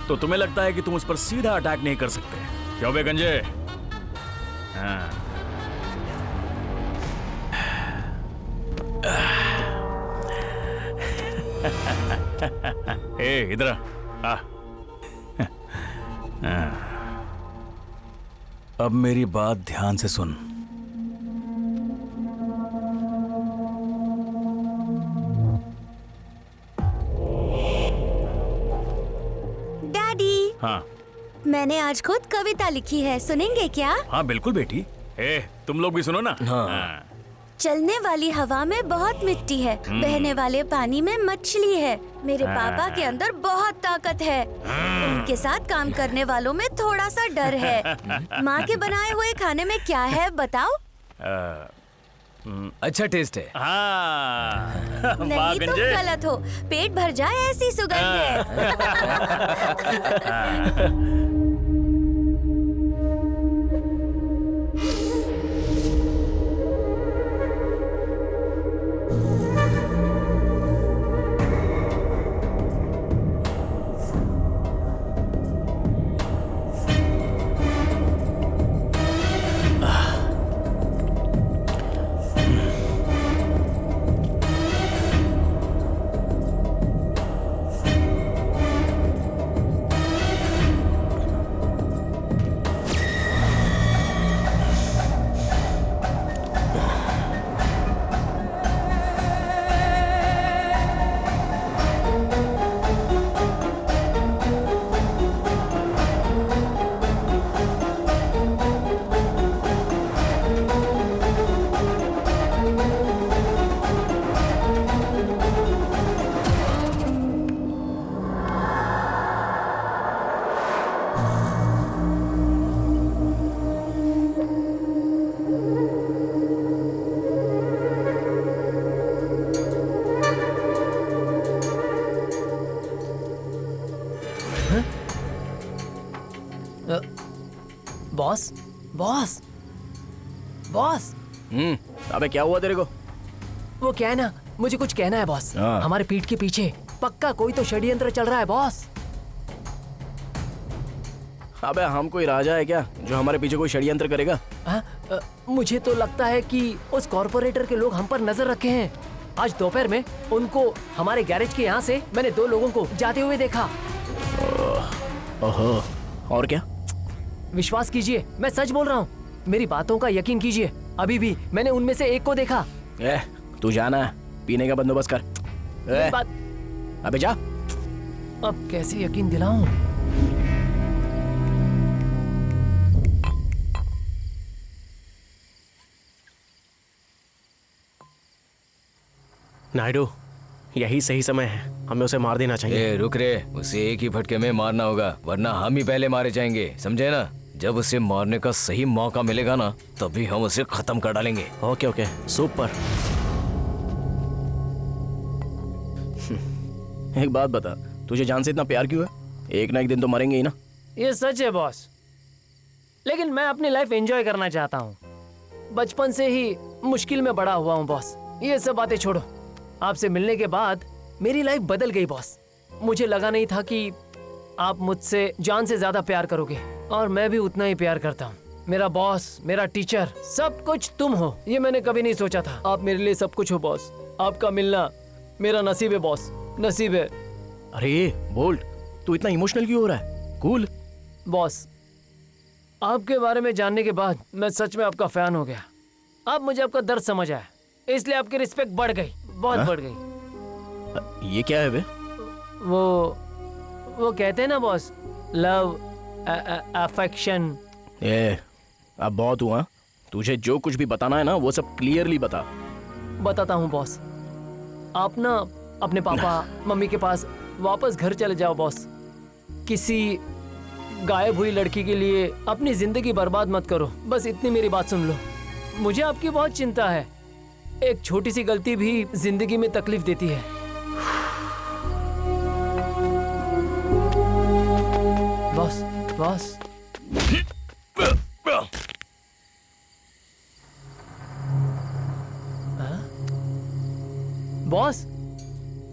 तो तुम्हें लगता है कि तुम उस पर सीधा अटैक नहीं कर सकते, क्यों बे गंजे? ए, इधर आ। अब मेरी बात ध्यान से सुन। डैडी, हाँ मैंने आज खुद कविता लिखी है, सुनेंगे क्या? हाँ बिल्कुल बेटी। तुम लोग भी सुनो ना। हाँ। चलने वाली हवा में बहुत मिट्टी है, बहने वाले पानी में मछली है। मेरे पापा के अंदर बहुत ताकत है, उनके साथ काम करने वालों में थोड़ा सा डर है। माँ के बनाए हुए खाने में क्या है बताओ? अच्छा टेस्ट है। हाँ। नहीं तुम गलत हो, पेट भर जाए ऐसी सुगंध है। Boss boss boss. अबे क्या हुआ तेरे को? वो क्या है ना, मुझे कुछ कहना है बॉस। हाँ। हमारे पीठ के पीछे पक्का कोई तो षड्यंत्र चल रहा है बॉस। अबे हम कोई राजा है क्या जो हमारे पीछे कोई षड्यंत्र करेगा? मुझे तो लगता है कि उस कॉर्पोरेटर के लोग हम पर नजर रखे हैं। आज दोपहर में उनको हमारे गैरेज के यहाँ से मैंने 2 लोगों को जाते हुए देखा। ओहो, और क्या? विश्वास कीजिए, मैं सच बोल रहा हूँ, मेरी बातों का यकीन कीजिए। अभी भी मैंने उनमें से एक को देखा। तू जाना, पीने का बंदोबस्त कर। अबे जा। अब कैसे यकीन दिलाऊं? नायडू, यही सही समय है, हमें उसे मार देना चाहिए। रुक रे, उसे एक ही फटके में मारना होगा, वरना हम ही पहले मारे जाएंगे, समझे ना? जब उसे मारने का सही मौका मिलेगा ना, तभी हम उसे खत्म कर डालेंगे। Okay okay, super. एक बात बता, तुझे जान से इतना प्यार क्यों है? एक ना एक दिन तो मरेंगे ही ना। ये सच है बॉस, लेकिन मैं अपनी लाइफ एंजॉय करना चाहता हूँ। बचपन से ही मुश्किल में बड़ा हुआ हूँ बॉस। ये सब बातें छोड़ो, आपसे मिलने के बाद मेरी लाइफ बदल गई बॉस। मुझे लगा नहीं था कि आप मुझसे जान से ज्यादा प्यार करोगे, और मैं भी उतना ही प्यार करता हूँ। मेरा बॉस, मेरा टीचर, सब कुछ तुम हो, ये मैंने कभी नहीं सोचा था। आप मेरे लिए सब कुछ हो बॉस। आपका मिलना मेरा नसीब है बॉस, नसीब है। अरे बोल्ट, तू इतना इमोशनल क्यों हो रहा है? कूल बॉस, आपके बारे में जानने के बाद मैं सच में आपका फैन हो गया। अब मुझे आपका दर्द समझ आया, इसलिए आपकी रिस्पेक्ट बढ़ गई, बहुत बढ़ गई। ये क्या है बे? वो कहते हैं ना बॉस, लव, अफेक्शन। अब बहुत हुआ। तुझे जो कुछ भी बताना है ना, वो सब क्लियरली बता। बताता हूँ बॉस। आप ना अपने पापा मम्मी के पास वापस घर चले जाओ बॉस। किसी गायब हुई लड़की के लिए अपनी जिंदगी बर्बाद मत करो, बस इतनी मेरी बात सुन लो। मुझे आपकी बहुत चिंता है, एक छोटी सी गलती भी जिंदगी में तकलीफ देती है। बॉस बॉस बॉस,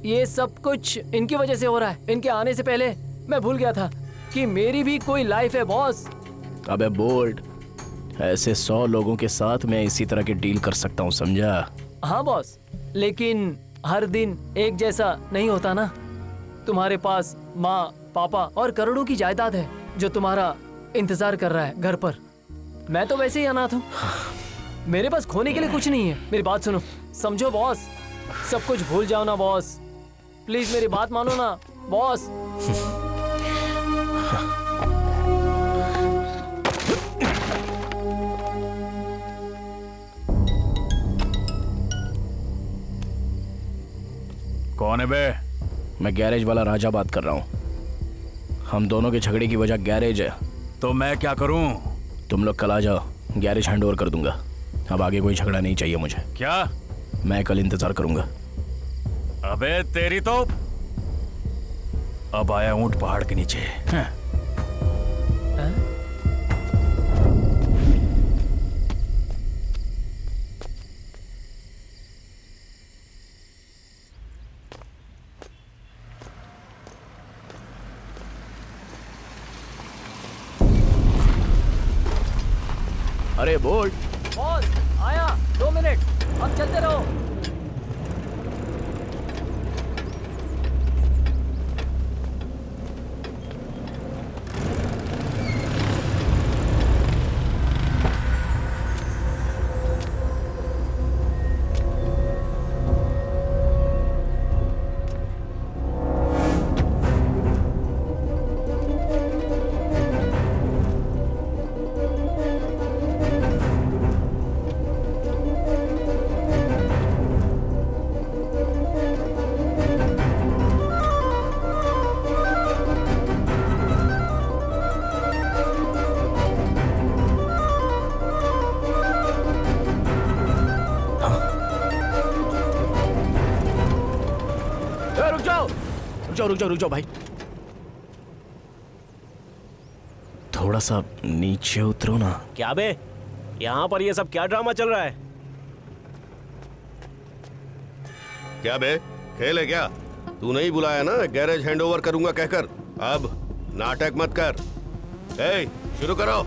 ये सब कुछ इनकी वजह से हो रहा है। इनके आने से पहले मैं भूल गया था कि मेरी भी कोई लाइफ है बॉस। अबे बोल्ट, ऐसे 100 लोगों के साथ मैं इसी तरह की डील कर सकता हूँ, समझा? हाँ बॉस, लेकिन हर दिन एक जैसा नहीं होता ना। तुम्हारे पास माँ, पापा और करोड़ों की जायदाद है जो तुम्हारा इंतजार कर रहा है घर पर। मैं तो वैसे ही अनाथ हूँ, मेरे पास खोने के लिए कुछ नहीं है। मेरी बात सुनो, समझो बॉस, सब कुछ भूल जाओ ना बॉस, प्लीज मेरी बात मानो ना बॉस। कौन है बे? मैं गैरेज वाला राजा बात कर रहा हूँ। हम दोनों के झगड़े की वजह गैरेज है। तो मैं क्या करूँ? तुम लोग कल आ जाओ, गैरेज हैंड ओवर कर दूंगा। अब आगे कोई झगड़ा नहीं चाहिए मुझे। क्या? मैं कल इंतजार करूंगा। अबे तेरी तो अब आया ऊंट पहाड़ के नीचे। अरे बोल्ट। बॉस आया, 2 मिनट, अब चलते रहो। रुक जाओ भाई। थोड़ा सा नीचे उतरो ना। क्या बे, यहाँ पर ये सब क्या ड्रामा चल रहा है? क्या बे, खेल है क्या? तू नहीं बुलाया ना गैरेज हैंडओवर करूंगा कहकर? अब नाटक मत कर। ए, शुरू करो।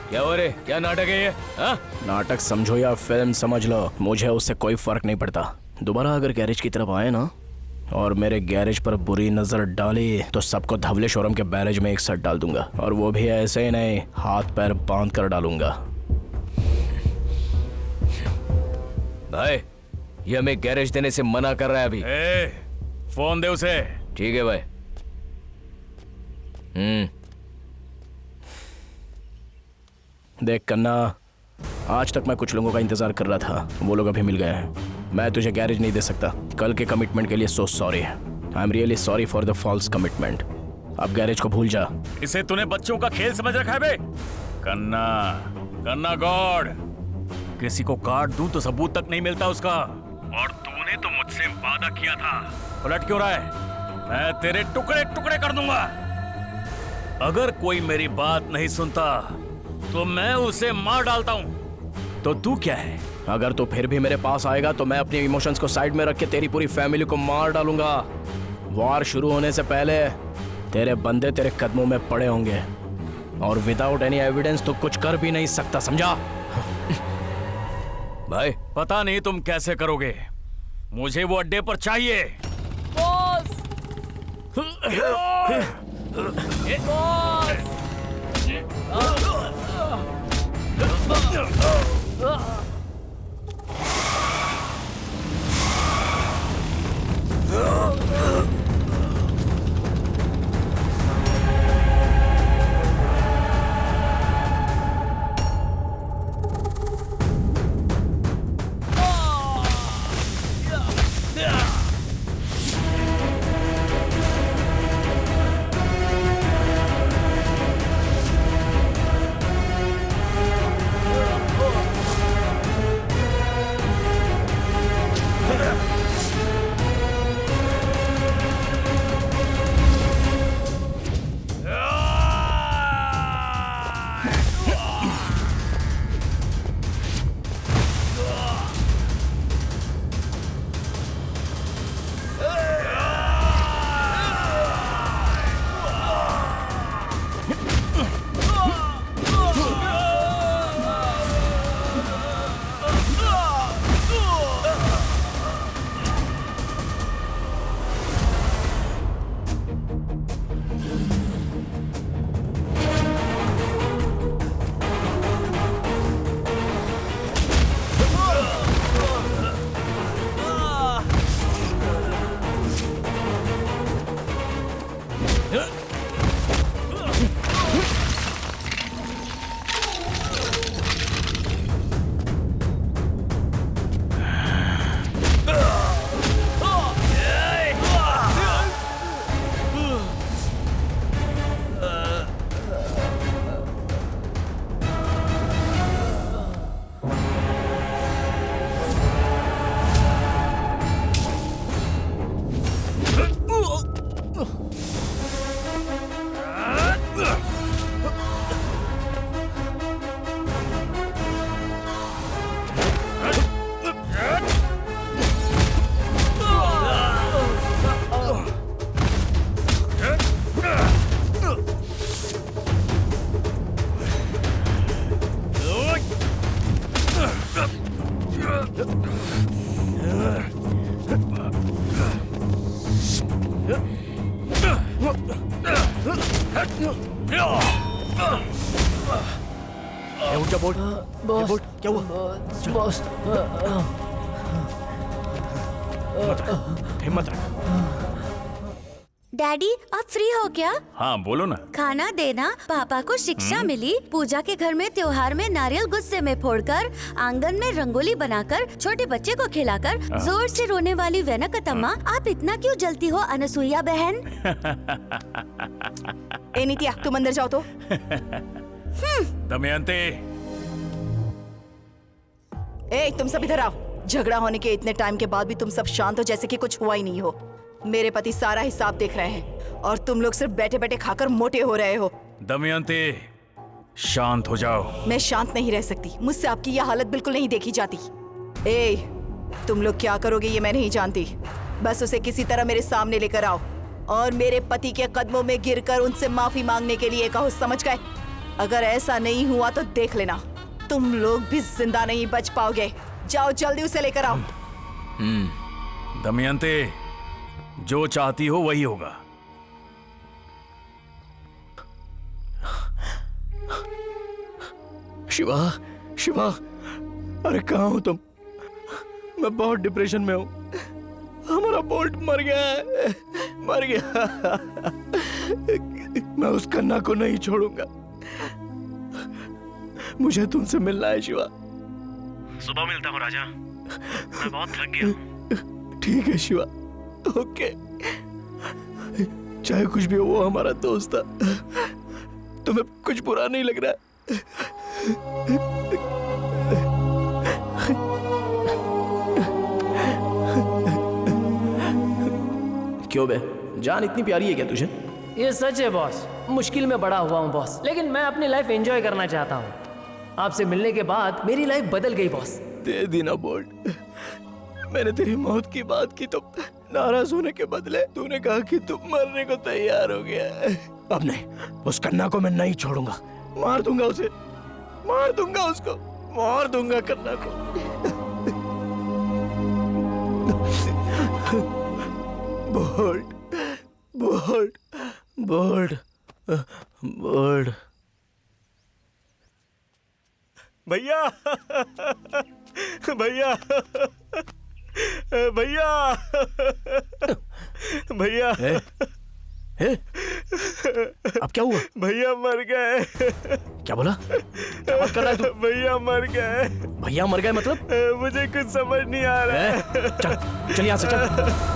क्या हो रे, क्या नाटक है ये? हाँ? नाटक समझो या फिल्म समझ लो, मुझे उससे कोई फर्क नहीं पड़ता। दोबारा अगर गैरेज की तरफ आए ना और मेरे गैरेज पर बुरी नजर डाली तो सबको धवलेश्वरम के बैरेज में एक साथ डाल दूंगा, और वो भी ऐसे ही नहीं, हाथ पैर बांध कर डालूंगा। भाई, ये हमें गैरेज देने से मना कर रहा है अभी। फोन दे उसे। ठीक है भाई। देख कन्ना, आज तक मैं कुछ लोगों का इंतजार कर रहा था, वो लोग अभी मिल गए हैं। मैं तुझे गैरेज नहीं दे सकता कल के कमिटमेंट के लिए। So sorry, I am really sorry for the false commitment. अब गैरेज को भूल जा। इसे तूने बच्चों का खेल समझ रखा है बे? कन्ना, कन्ना गॉड, किसी को काट दूं तो सबूत तक नहीं मिलता उसका, और तूने तो मुझसे वादा किया था। उलट क्यों रहा है? मैं तेरे टुकड़े टुकड़े कर दूंगा। अगर कोई मेरी बात नहीं सुनता तो मैं उसे मार डालता हूं। तो तू क्या है? अगर तू फिर भी मेरे पास आएगा तो मैं अपने इमोशंस को साइड में रख के तेरी पूरी फैमिली को मार डालूंगा। वार शुरू होने से पहले तेरे बंदे तेरे कदमों में पड़े होंगे, और विदाउट एनी एविडेंस तो कुछ कर भी नहीं सकता, समझा? भाई, पता नहीं तुम कैसे करोगे, मुझे वो अड्डे पर चाहिए। बॉस! बॉस, क्या हुआ? बॉस, हिम्मत रख। डैडी, आप फ्री हो क्या? हाँ बोलो ना। खाना देना। पापा को शिक्षा मिली। पूजा के घर में त्योहार में नारियल गुस्से में फोड़कर, आंगन में रंगोली बनाकर, छोटे बच्चे को खिलाकर, जोर से रोने वाली वेनकतम्मा, आप इतना क्यों जलती हो अनसुईया बहन? ए नित्या, तुम अंदर जाओ तो। दमयंती, ए, तुम सब इधर आओ। झगड़ा होने के इतने टाइम के बाद भी तुम सब शांत हो जैसे कि कुछ हुआ ही नहीं हो। मेरे पति सारा हिसाब देख रहे हैं और तुम लोग सिर्फ बैठे बैठे खाकर मोटे हो रहे हो। दमयंती, शांत हो जाओ। मैं शांत नहीं रह सकती, मुझसे आपकी यह हालत बिल्कुल नहीं देखी जाती। तुम लोग क्या करोगे ये मैं नहीं जानती, बस उसे किसी तरह मेरे सामने लेकर आओ और मेरे पति के कदमों में गिरकर उनसे माफी मांगने के लिए कहो, समझ गए? अगर ऐसा नहीं हुआ तो देख लेना, तुम लोग भी जिंदा नहीं बच पाओगे। जाओ जल्दी उसे लेकर आओ। दमयंती, जो चाहती हो वही होगा। शिवा, शिवा, अरे कहाँ हो तुम? मैं बहुत डिप्रेशन में हूँ। हमारा बोल्ट मर गया है, मर गया। मैं उस कन्ना को नहीं छोड़ूंगा। मुझे तुमसे मिलना है शिवा। सुबह मिलता हूँ राजा, मैं बहुत थक गया हूँ। ठीक है शिवा, ओके। चाहे कुछ भी हो, वो हमारा दोस्त था। तुम्हें कुछ बुरा नहीं लग रहा है? क्यों बे, जान इतनी प्यारी है क्या तुझे? ये सच है बॉस, मुश्किल में बड़ा हुआ हूँ बॉस, लेकिन मैं अपनी लाइफ एंजॉय करना चाहता हूँ। आपसे मिलने के बाद मेरी लाइफ बदल गई बॉस। दे दी ना बोल्ट। मैंने तेरी मौत की बात की तो नाराज होने के बदले तूने कहा कि तुम मरने को तैयार हो गया। अब नहीं, उस कन्ना को मैं नहीं छोड़ूंगा। मार दूंगा उसे, मार दूंगा उसको, मार दूंगा कन्ना को। Bolt, bolt, bolt, bolt. भैया, भैया, भैया, भैया। अब क्या हुआ? भैया मर गए। क्या बोला? क्या बात कर रहा है तू? भैया मर गए। भैया मर गए मतलब? मुझे कुछ समझ नहीं आ रहा है। चल, चल यहाँ से चल।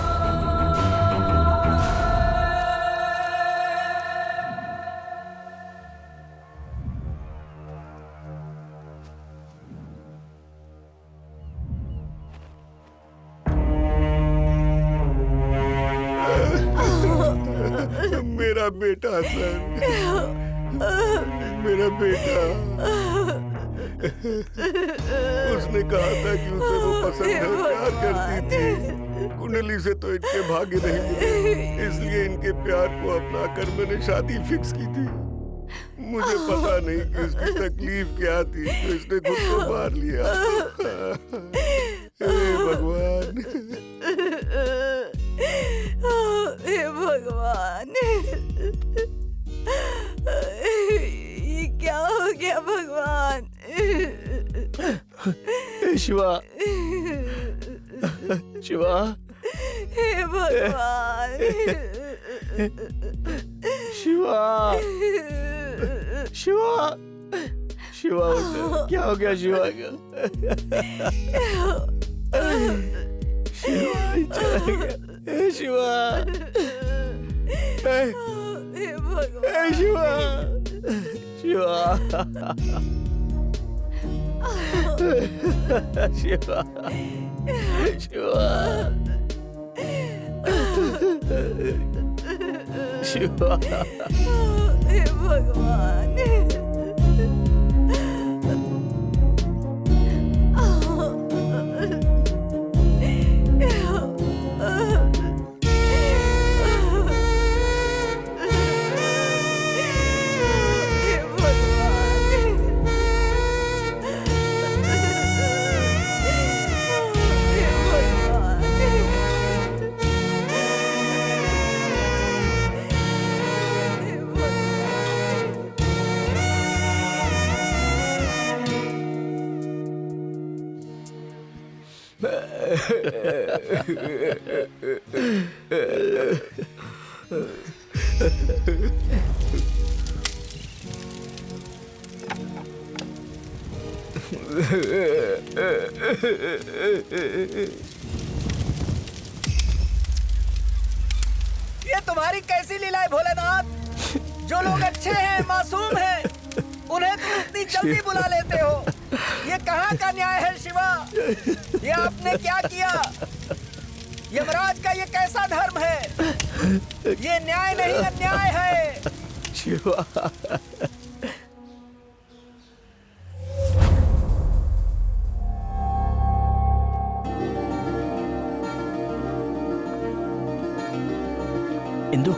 मेरा बेटा सर, मेरा बेटा। उसने कहा था कि उसे वो पसंद है, प्यार करती थी। कुंडली से तो इनके भाग्य नहीं मिले, इसलिए इनके प्यार को अपना कर मैंने शादी फिक्स की थी। मुझे पता नहीं कि इसकी तकलीफ क्या थी, तो इसने खुद को मार लिया। हे भगवान, हे भगवान, ये क्या हो गया भगवान? शिवा, शिवा, हे भगवान, शिवा, शिवा, शिवा, क्या हो गया शिवा का? शिवा चला गया। शिवा, शिवा, शिवा, शिवा, शिवा, शिवा, हे भगवान। ये तुम्हारी कैसी लीला है भोलेनाथ? जो लोग अच्छे हैं, मासूम हैं, उन्हें तुम इतनी जल्दी बुला लेते हो। ये कहाँ का न्याय है शिवा? ये आपने क्या किया? यमराज का ये कैसा धर्म है? ये न्याय नहीं अन्याय है। शिवा, इंदु,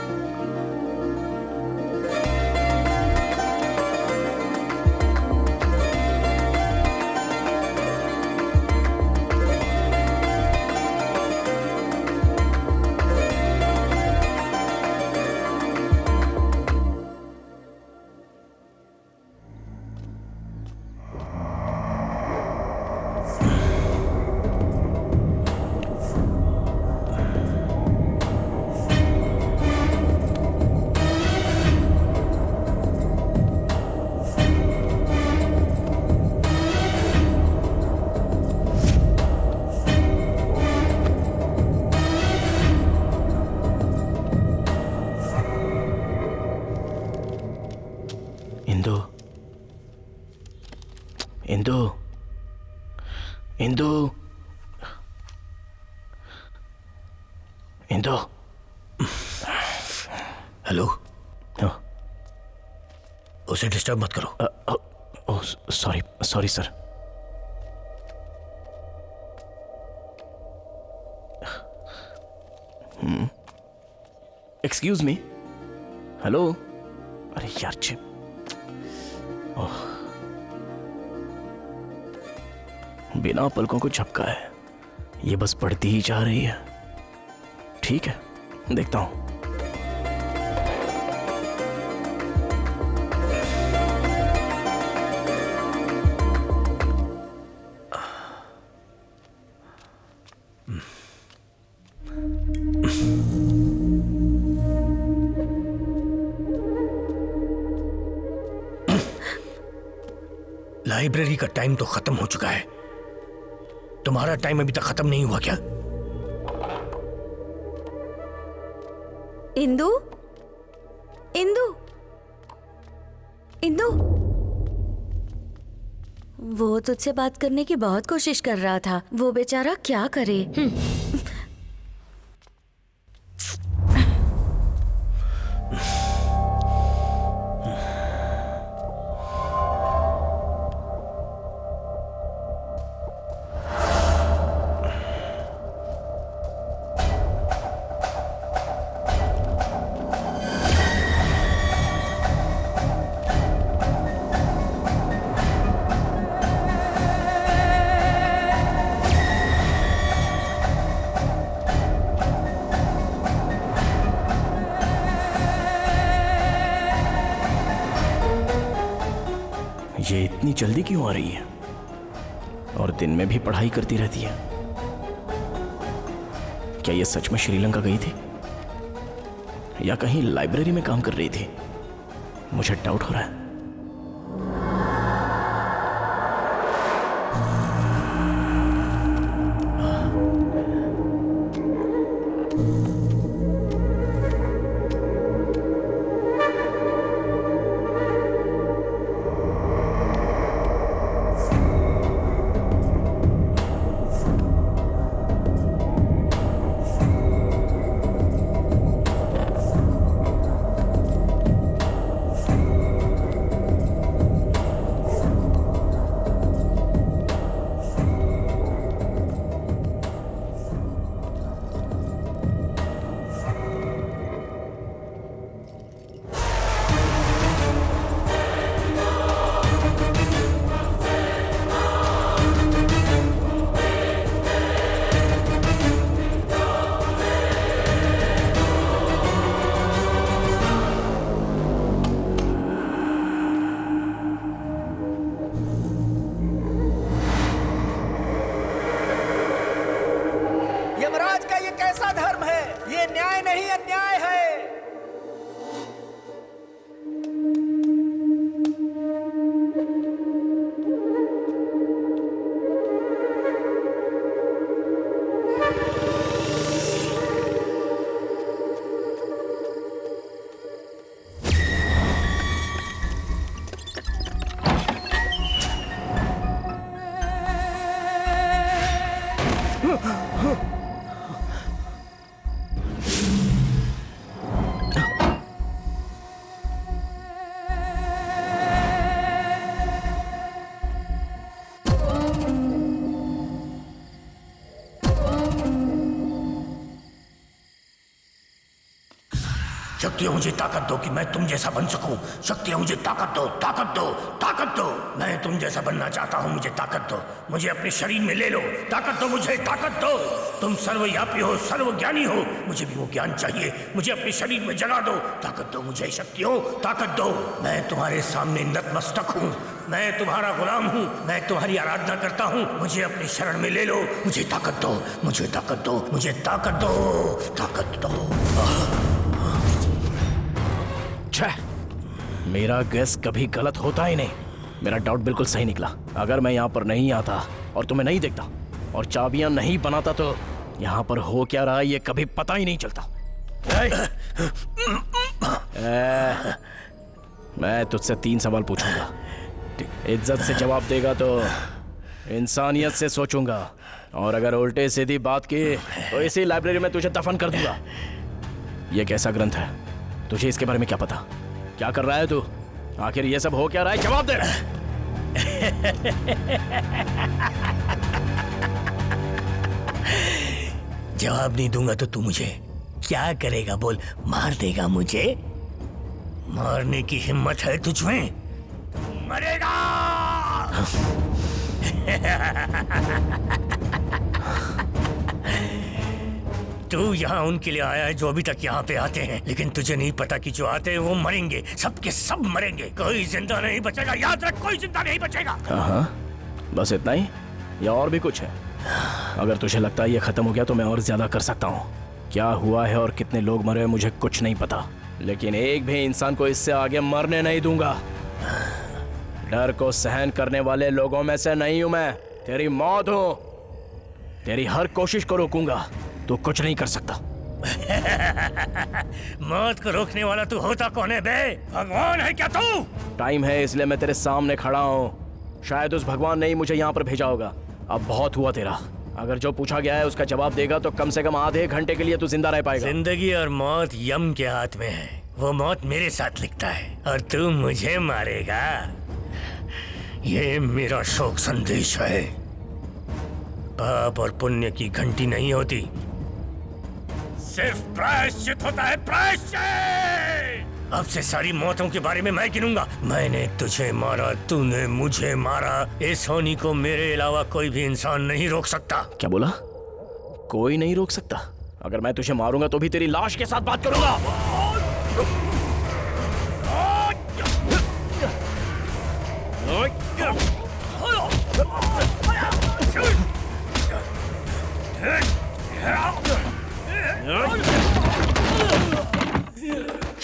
इंदु, इंदु, इंदु, इंदु। हेलो, हाँ। उसे डिस्टर्ब मत करो। Sorry sorry sir. Excuse me. Hello. अरे यार चिप। बिना पलकों को झपका है, ये बस बढ़ती ही जा रही है। ठीक है, देखता हूं। लाइब्रेरी का टाइम तो खत्म हो चुका है। तुम्हारा टाइम अभी तक खत्म नहीं हुआ क्या? इंदु, इंदु, इंदु, वो तुझसे बात करने की बहुत कोशिश कर रहा था। वो बेचारा क्या करे। ये इतनी जल्दी क्यों आ रही है? और दिन में भी पढ़ाई करती रहती है। क्या ये सच में श्रीलंका गई थी या कहीं लाइब्रेरी में काम कर रही थी? मुझे डाउट हो रहा है। यमराज का ये कैसा धर्म है? ये न्याय नहीं अन्याय है। शक्तियाँ मुझे ताकत दो कि मैं तुम जैसा बन सकूं। शक्तियाँ मुझे ताकत दो, ताकत दो, ताकत दो। मैं तुम जैसा बनना चाहता हूँ, मुझे ताकत दो। मुझे अपने शरीर में ले लो, ताकत दो मुझे, ताकत दो। तुम सर्वव्यापी हो, सर्वज्ञानी हो, मुझे भी वो ज्ञान चाहिए। मुझे अपने शरीर में जगा दो, ताकत दो मुझे। शक्तियों ताकत दो। मैं तुम्हारे सामने नतमस्तक हूँ, मैं तुम्हारा गुलाम हूँ, मैं तुम्हारी आराधना करता हूँ। मुझे अपनी शरण में ले लो, मुझे ताकत दो, मुझे ताकत दो, मुझे ताकत दो, ताकत दो। मेरा गैस कभी गलत होता ही नहीं। मेरा डाउट बिल्कुल सही निकला। अगर मैं यहाँ पर नहीं आता और तुम्हें नहीं देखता और चाबियां नहीं बनाता तो यहाँ पर हो क्या रहा है ये कभी पता ही नहीं चलता। मैं तुझसे 3 सवाल पूछूंगा, इज्जत से जवाब देगा तो इंसानियत से सोचूंगा, और अगर उल्टे सीधी बात की तो इसी लाइब्रेरी में तुझे दफन कर दूंगा। ये कैसा ग्रंथ है? तुझे इसके बारे में क्या पता? क्या कर रहा है तू? आखिर ये सब हो क्या रहा है? जवाब दे। जवाब नहीं दूंगा तो तू मुझे क्या करेगा? बोल, मार देगा मुझे? मारने की हिम्मत है तुझमें? मरेगा। तू यहाँ उनके लिए आया है जो अभी तक यहाँ पे आते हैं, लेकिन तुझे नहीं पता कि जो आते हैं वो मरेंगे, सबके सब मरेंगे, कोई जिंदा नहीं बचेगा। याद रख, कोई जिंदा नहीं बचेगा। हाँ, बस इतना ही या और भी कुछ है? अगर तुझे लगता है ये खत्म हो गया तो मैं और ज्यादा कर सकता हूँ। क्या हुआ है और कितने लोग मरे मुझे कुछ नहीं पता, लेकिन एक भी इंसान को इससे आगे मरने नहीं दूंगा। डर को सहन करने वाले लोगों में से नहीं हूं मैं। तेरी मौत हूं। तेरी हर कोशिश को रोकूंगा, तू कुछ नहीं कर सकता। मौत को रोकने वाला तू होता कौन है बे? भगवान है क्या तू? टाइम है इसलिए मैं तेरे सामने खड़ा हूँ। शायद उस भगवान ने ही मुझे यहाँ पर भेजा होगा। अब बहुत हुआ तेरा। अगर जो पूछा गया है उसका जवाब देगा तो कम से कम आधे घंटे के लिए तू जिंदा रह पाएगा। जिंदगी और मौत यम के हाथ में है। वो मौत मेरे साथ लिखता है और तू मुझे मारेगा। ये मेरा शोक संदेश है। पाप और पुण्य की घंटी नहीं होती, सिर्फ प्रायश्चित होता है, प्रायश्चित। अब से सारी मौतों के बारे में मैं गिनूंगा। मैंने तुझे मारा, तूने मुझे मारा। इस होनी को मेरे अलावा कोई भी इंसान नहीं रोक सकता। क्या बोला? कोई नहीं रोक सकता? अगर मैं तुझे मारूंगा तो भी तेरी लाश के साथ बात करूंगा।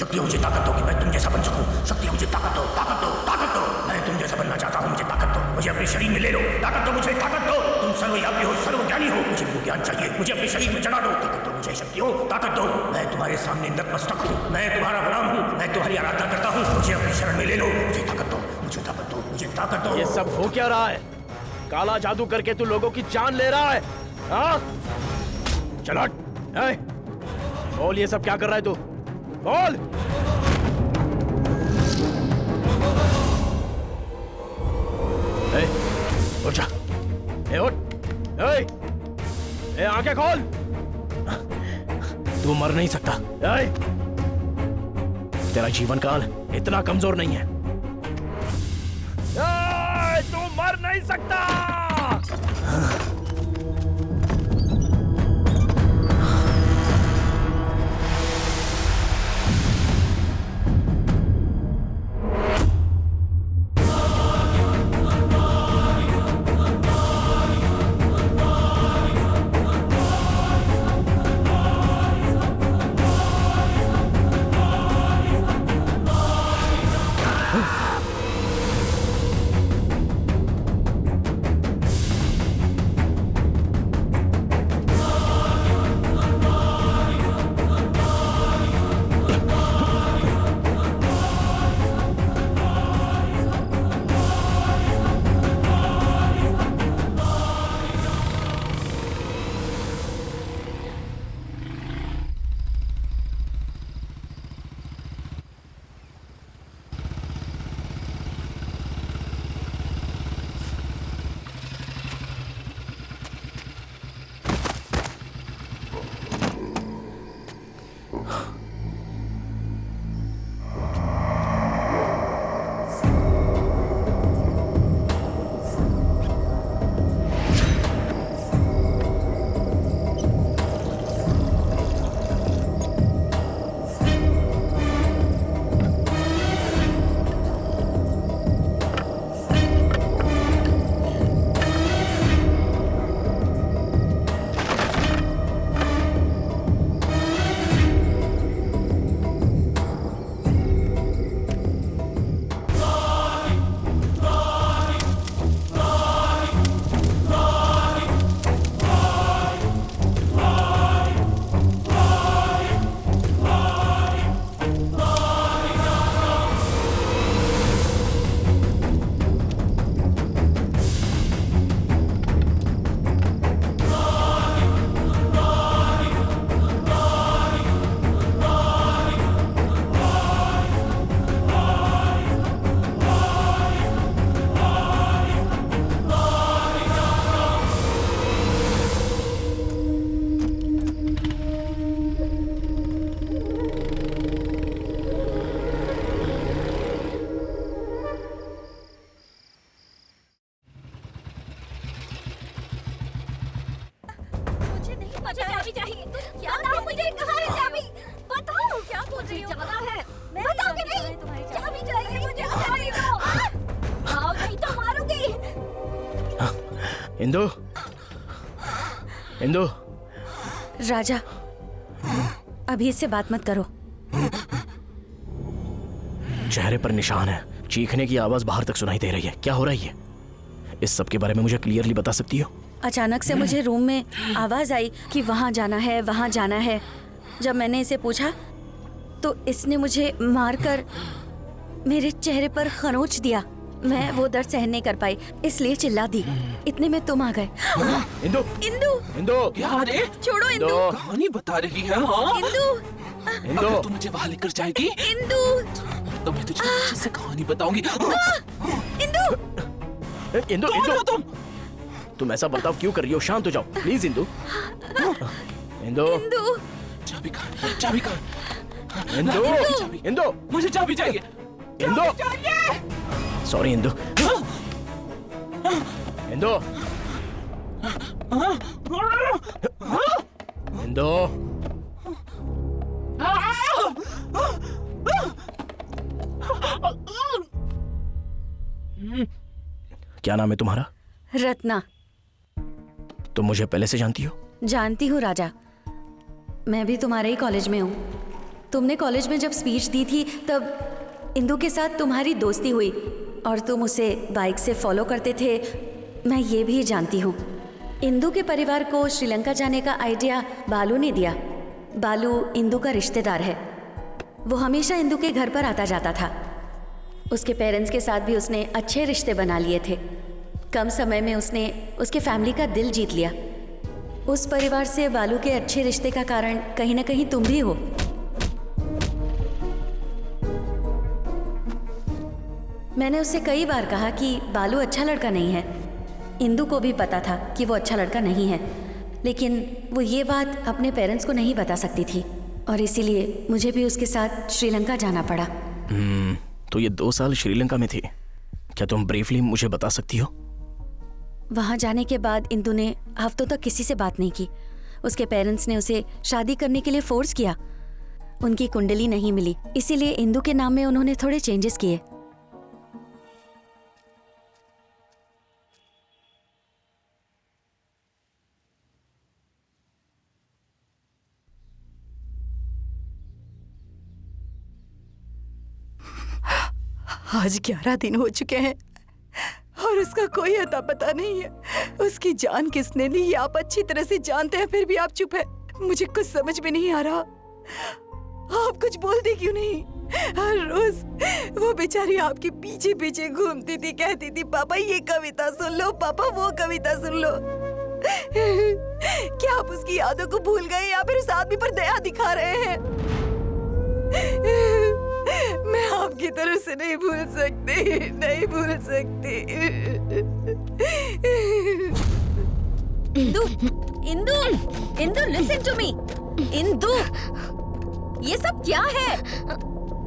शक्तियाँ मुझे ताकत दो कि मैं तुम जैसा बन सकूं। शक्तियाँ मुझे ताकत दो, ताकत दो, ताकत दो। मैं तुम जैसा बनना चाहता हूँ, मुझे ताकत दो। मुझे अपने शरीर में ले लो, ताकत दो मुझे, ताकत दो। तुम सर्वव्यापी हो, सर्वज्ञानी हो, मुझे भी ज्ञान चाहिए। मुझे अपने शरीर में जगा दो, ताकत दो मुझे। शक्तियों ताकत दो। मैं तुम्हारे सामने नतमस्तक हूँ, मैं तुम्हारा गुलाम हूँ, मैं तुम्हारी आराधना करता हूँ। मुझे अपनी शरण में ले लो, मुझे ताकत दो, मुझे ताकत दो, मुझे ताकत दो। ये सब हो क्या रहा है? काला जादू करके तू लोगों की जान ले रहा है? हाँ? चलो बोल, ये सब क्या कर रहा है तू? बोल। उठ जा, उठ, आंखें खोल। तू मर नहीं सकता। तेरा जीवन काल इतना कमजोर नहीं है। तू मर नहीं सकता। मुझे चाबी चाहिए। क्या बताओ मुझे, कहाँ है चाबी? बताओ क्या बोल रही हो? है बताओ कि नहीं? चाबी चाहिए मुझे, चाबी दो। आओ नहीं तो मारूंगी। इंदु, इंदु। राजा, अभी इससे बात मत करो। चेहरे पर निशान है, चीखने की आवाज बाहर तक सुनाई दे रही है। क्या हो रहा है? इस सब के बारे में मुझे क्लियरली बता सकती हो? अचानक से मुझे रूम में आवाज आई कि वहाँ जाना है, वहाँ जाना है। जब मैंने इसे पूछा तो इसने मुझे मारकर मेरे चेहरे पर खरोंच दिया। मैं वो दर्द सहन नहीं कर पाई, इसलिए चिल्ला दी। इतने में तुम आ गए। इंदु, इंदु, इंदु, क्या रे? छोड़ो इंदु। कहानी बता रही है। हाँ? इंदु, इंदु, अगर तू मुझे वहाँ लेकर जाएगी इंदु, तो मैं तुझे अच्छे से कहानी बताऊंगी। इंदु, इंदु, इंदु, तुम ऐसा बर्ताव क्यों कर रही हो? शांत हो जाओ प्लीज इंदु। इंदु, इंदु, चाबी कहाँ? चाबी कहाँ? इंदु, इंदु, मुझे चाबी चाहिए। इंदु, सॉरी इंदु, इंदु, इंदु, क्या नाम है तुम्हारा? रत्ना। तुम मुझे पहले से जानती हो? जानती हूँ राजा, मैं भी तुम्हारे ही कॉलेज में हूँ। तुमने कॉलेज में जब स्पीच दी थी तब इंदु के साथ तुम्हारी दोस्ती हुई और तुम उसे बाइक से फॉलो करते थे। मैं ये भी जानती हूँ। इंदु के परिवार को श्रीलंका जाने का आइडिया बालू ने दिया। बालू इंदु का रिश्तेदार है। वो हमेशा इंदु के घर पर आता जाता था। उसके पेरेंट्स के साथ भी उसने अच्छे रिश्ते बना लिए थे। कम समय में उसने उसके फैमिली का दिल जीत लिया। उस परिवार से बालू के अच्छे रिश्ते का कारण कहीं ना कहीं तुम भी हो। मैंने उससे कई बार कहा कि बालू अच्छा लड़का नहीं है। इंदु को भी पता था कि वो अच्छा लड़का नहीं है, लेकिन वो ये बात अपने पेरेंट्स को नहीं बता सकती थी और इसीलिए मुझे भी उसके साथ श्रीलंका जाना पड़ा। तो ये 2 साल श्रीलंका में थी। क्या तुम ब्रीफली मुझे बता सकती हो? वहाँ जाने के बाद इंदु ने हफ्तों तक किसी से बात नहीं की। उसके पेरेंट्स ने उसे शादी करने के लिए फोर्स किया। उनकी कुंडली नहीं मिली, इसीलिए इंदु के नाम में उन्होंने थोड़े चेंजेस किए। आज 11 दिन हो चुके हैं और उसका कोई अता पता नहीं है। उसकी जान किसने ली ये आप अच्छी तरह से जानते हैं, फिर भी आप चुप है। मुझे कुछ समझ में नहीं आ रहा, आप कुछ बोलते क्यों नहीं? हर रोज वो बेचारी आपके पीछे पीछे घूमती थी, कहती थी पापा ये कविता सुन लो, पापा वो कविता सुन लो। क्या आप उसकी यादों को भूल गए या फिर उस आदमी पर दया दिखा रहे हैं? मैं आपकी तरफ से नहीं भूल सकती, नहीं भूल सकती। Indu, Indu, Indu, listen to me। Indu, ये सब क्या है?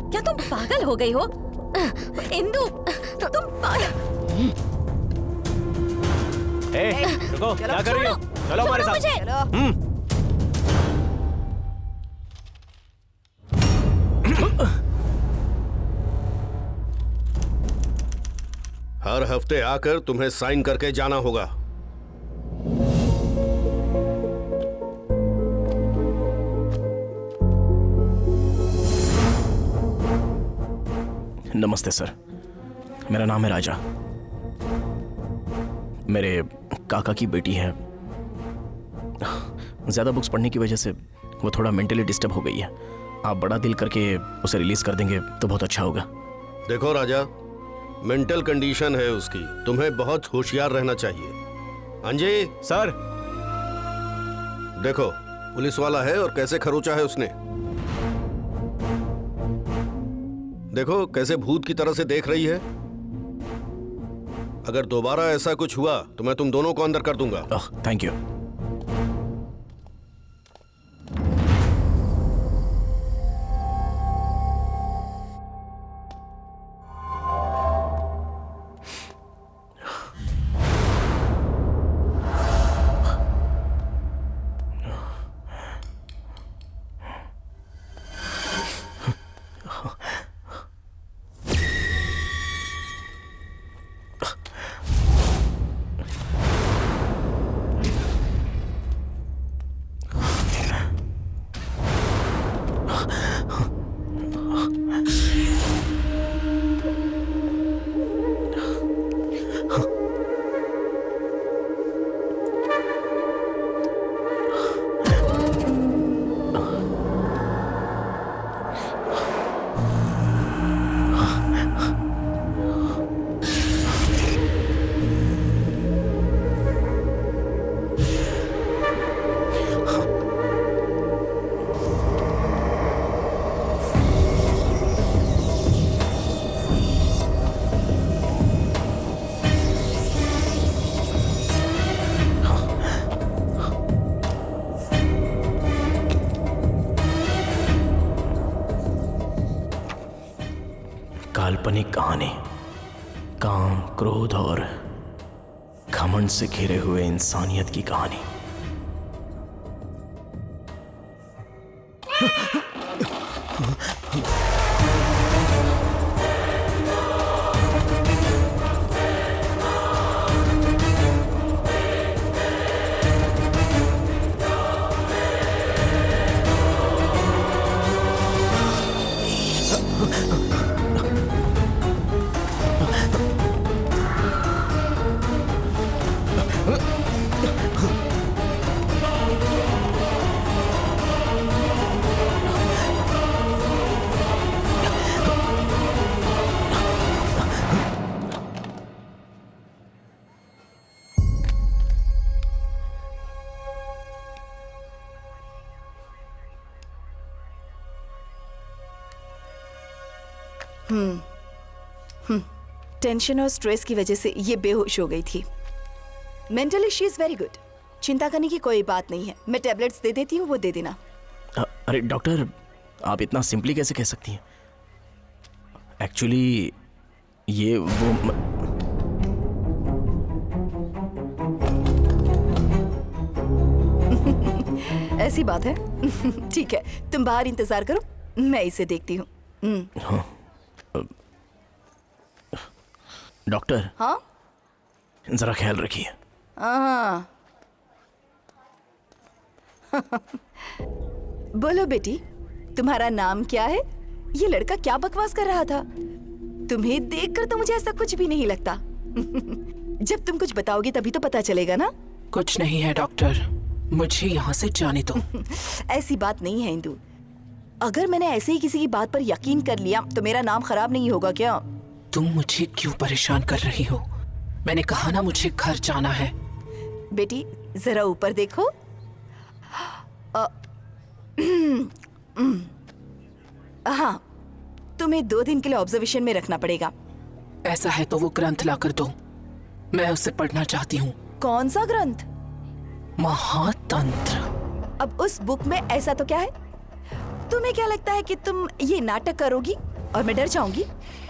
क्या तुम पागल हो गई हो? इंदु, तुम पागल। रुको, क्या कर रही हो? चलो हमारे साथ। हर हफ्ते आकर तुम्हें साइन करके जाना होगा। नमस्ते सर, मेरा नाम है राजा। मेरे काका की बेटी है। ज्यादा बुक्स पढ़ने की वजह से वो थोड़ा मेंटली डिस्टर्ब हो गई है। आप बड़ा दिल करके उसे रिलीज कर देंगे तो बहुत अच्छा होगा। देखो राजा, मेंटल कंडीशन है उसकी, तुम्हें बहुत होशियार रहना चाहिए। अंजय सर, देखो पुलिस वाला है और कैसे खरोचा है उसने। देखो कैसे भूत की तरह से देख रही है। अगर दोबारा ऐसा कुछ हुआ तो मैं तुम दोनों को अंदर कर दूंगा। Thank you. काल्पनिक कहानी, काम, क्रोध और घमंड से घिरे हुए इंसानियत की कहानी। टेंशन और स्ट्रेस की वजह से ये बेहोश हो गई थी। Mentally she is very good, चिंता करने की कोई बात नहीं है। मैं टैबलेट्स दे देती हूँ, वो दे देना। अरे डॉक्टर, आप इतना सिंपली कैसे कह सकती हैं? एक्चुअली ये वो ऐसी बात है। ठीक है, तुम बाहर इंतजार करो, मैं इसे देखती हूँ। हाँ। डॉक्टर, हाँ जरा ख्याल रखिए। हाँ। बोलो बेटी, तुम्हारा नाम क्या है? ये लड़का क्या बकवास कर रहा था? तुम्हें देखकर तो मुझे ऐसा कुछ भी नहीं लगता। जब तुम कुछ बताओगी तभी तो पता चलेगा ना। कुछ नहीं है डॉक्टर, मुझे यहाँ से जाने दो। ऐसी बात नहीं है इंदु। अगर मैंने ऐसे ही किसी की बात पर यकीन कर लिया तो मेरा नाम खराब नहीं होगा क्या? तुम मुझे क्यों परेशान कर रही हो? मैंने कहा ना मुझे घर जाना है। बेटी जरा ऊपर देखो। हाँ, तुम्हें 2 दिन के लिए ऑब्जर्वेशन में रखना पड़ेगा। ऐसा है तो वो ग्रंथ ला कर दो, मैं उसे पढ़ना चाहती हूँ। कौन सा ग्रंथ? महातंत्र। अब उस बुक में ऐसा तो क्या है? तुम्हें क्या लगता है कि तुम ये नाटक करोगी और मैं डर जाऊंगी?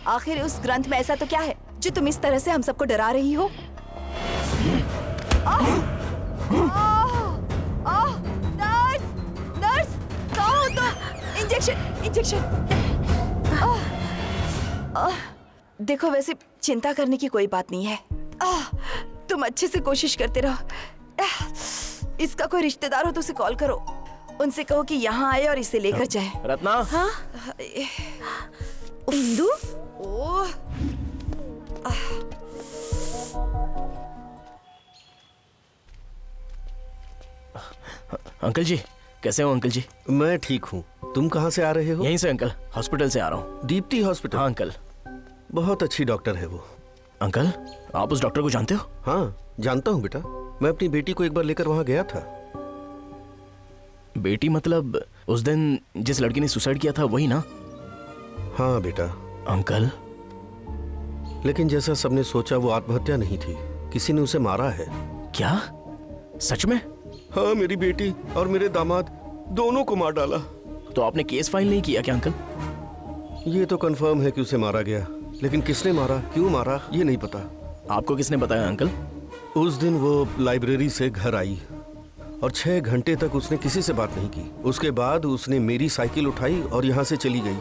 आखिर उस ग्रंथ में ऐसा तो क्या है जो तुम इस तरह से हम सबको डरा रही हो? नर्स, नर्स, कहाँ हो तुम? Injection, injection. देखो, वैसे चिंता करने की कोई बात नहीं है। तुम अच्छे से कोशिश करते रहो। इसका कोई रिश्तेदार हो तो उसे कॉल करो, उनसे कहो कि यहाँ आए और इसे लेकर जाए। रत्ना। हाँ? इंदु? ओह, अंकल जी, कैसे हो अंकल जी? मैं ठीक हूँ। तुम कहाँ से आ रहे हो? यहीं से अंकल, हॉस्पिटल से आ रहा हूँ। दीप्ति हॉस्पिटल? हाँ अंकल। बहुत अच्छी डॉक्टर है वो। अंकल, आप उस डॉक्टर को जानते हो? हाँ, जानता हूँ बेटा। मैं अपनी बेटी को एक बार लेकर वहाँ गया था। बेटी मतलब उस दिन जिस लड़की ने सुसाइड किया था वही ना? हाँ बेटा। अंकल, लेकिन जैसा सबने सोचा वो आत्महत्या नहीं थी, किसी ने उसे मारा है। क्या? सच में? हाँ, मेरी बेटी और मेरे दामाद दोनों को मार डाला। तो आपने केस फाइल नहीं किया क्या अंकल? ये तो कंफर्म है कि उसे मारा गया, लेकिन किसने मारा, क्यों मारा, ये नहीं पता। आपको किसने बताया अंकल? उस दिन वो लाइब्रेरी से घर आई और 6 घंटे तक उसने किसी से बात नहीं की। उसके बाद उसने मेरी साइकिल उठाई और यहाँ से चली गई।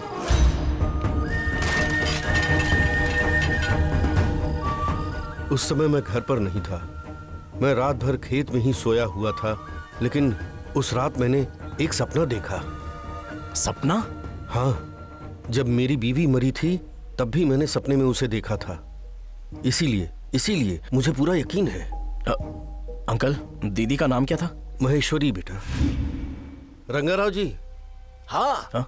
उस समय मैं घर पर नहीं था, मैं रात भर खेत में ही सोया हुआ था। लेकिन उस रात मैंने एक सपना देखा। सपना? हाँ, जब मेरी बीवी मरी थी तब भी मैंने सपने में उसे देखा था। इसीलिए मुझे पूरा यकीन है। अंकल, दीदी का नाम क्या था? महेश्वरी बेटा। रंगाराव जी। हाँ?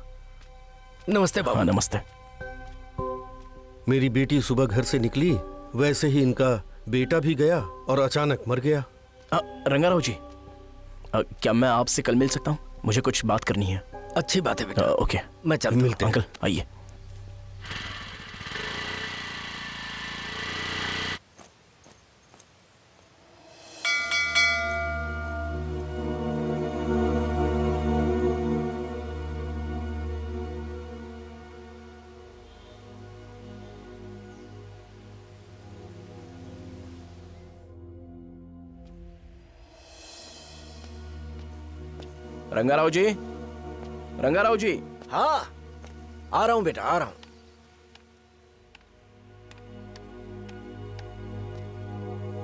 नमस्ते बाबू। हाँ, नमस्ते। मेरी बेटी सुबह घर से निकली, वैसे ही इनका बेटा भी गया और अचानक मर गया। रंगाराव जी, क्या मैं आपसे कल मिल सकता हूँ? मुझे कुछ बात करनी है। अच्छी बात है बेटा। ओके, मैं चलता हूँ। मिलते हैं। अंकल आइए। रंगाराव जी, रंगाराव जी। हाँ, आ रहा हूँ बेटा, आ रहा हूँ।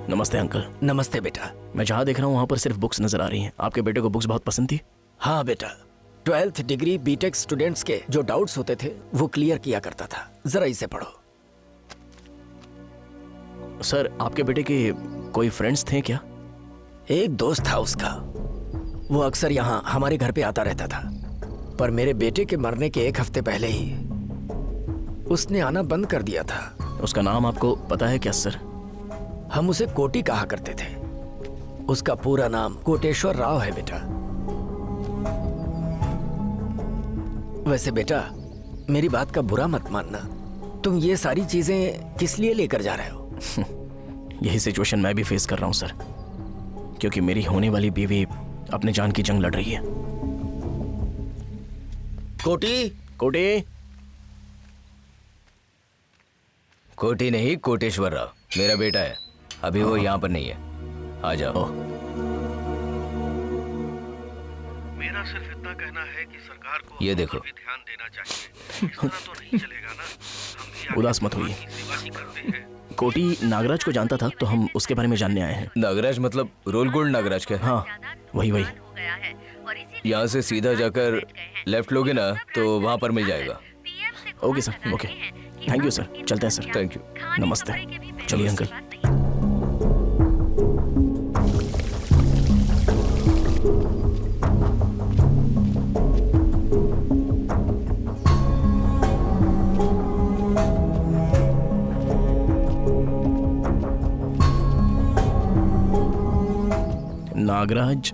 नमस्ते अंकल। नमस्ते बेटा। मैं जहाँ देख रहा हूँ वहाँ पर सिर्फ बुक्स नजर आ रही हैं। आपके बेटे को बुक्स बहुत पसंद थी? हाँ बेटा, 12th डिग्री बीटेक स्टूडेंट्स के जो डाउट्स होते थे वो क्लियर किया करता था। जरा इसे पढ़ो। सर, आपके बेटे के कोई फ्रेंड्स थे क्या? एक दोस्त था उसका, वो अक्सर यहाँ हमारे घर पे आता रहता था, पर मेरे बेटे के मरने के 1 हफ्ते पहले ही उसने आना बंद कर दिया था। उसका नाम आपको पता है क्या सर? हम उसे कोटी कहा करते थे। उसका पूरा नाम कोटेश्वर राव है बेटा। वैसे बेटा, मेरी बात का बुरा मत मानना, तुम ये सारी चीजें किस लिए लेकर जा रहे हो? यही सिचुएशन मैं भी फेस कर रहा हूँ सर, क्योंकि मेरी होने वाली बीवी अपने जान की जंग लड़ रही है। कोटी, कोटी, कोटी नहीं, कोटेश्वर राव मेरा बेटा है। अभी वो यहाँ पर नहीं है। आ जाओ। मेरा सिर्फ इतना कहना है कि सरकार को ये देखो, ध्यान देना चाहिए। इस तरह तो नहीं चलेगा ना। हम उदास मत होइए। कोटी नागराज को जानता था, तो हम उसके बारे में जानने आए हैं। नागराज मतलब रोल गोल्ड नागराज के? हाँ, वही वही। यहाँ से सीधा जाकर लेफ्ट लोगे ना तो वहाँ पर मिल जाएगा। Okay sir, okay. Thank you sir, चलते हैं सर। Thank you. नमस्ते। चलिए अंकल। नागराज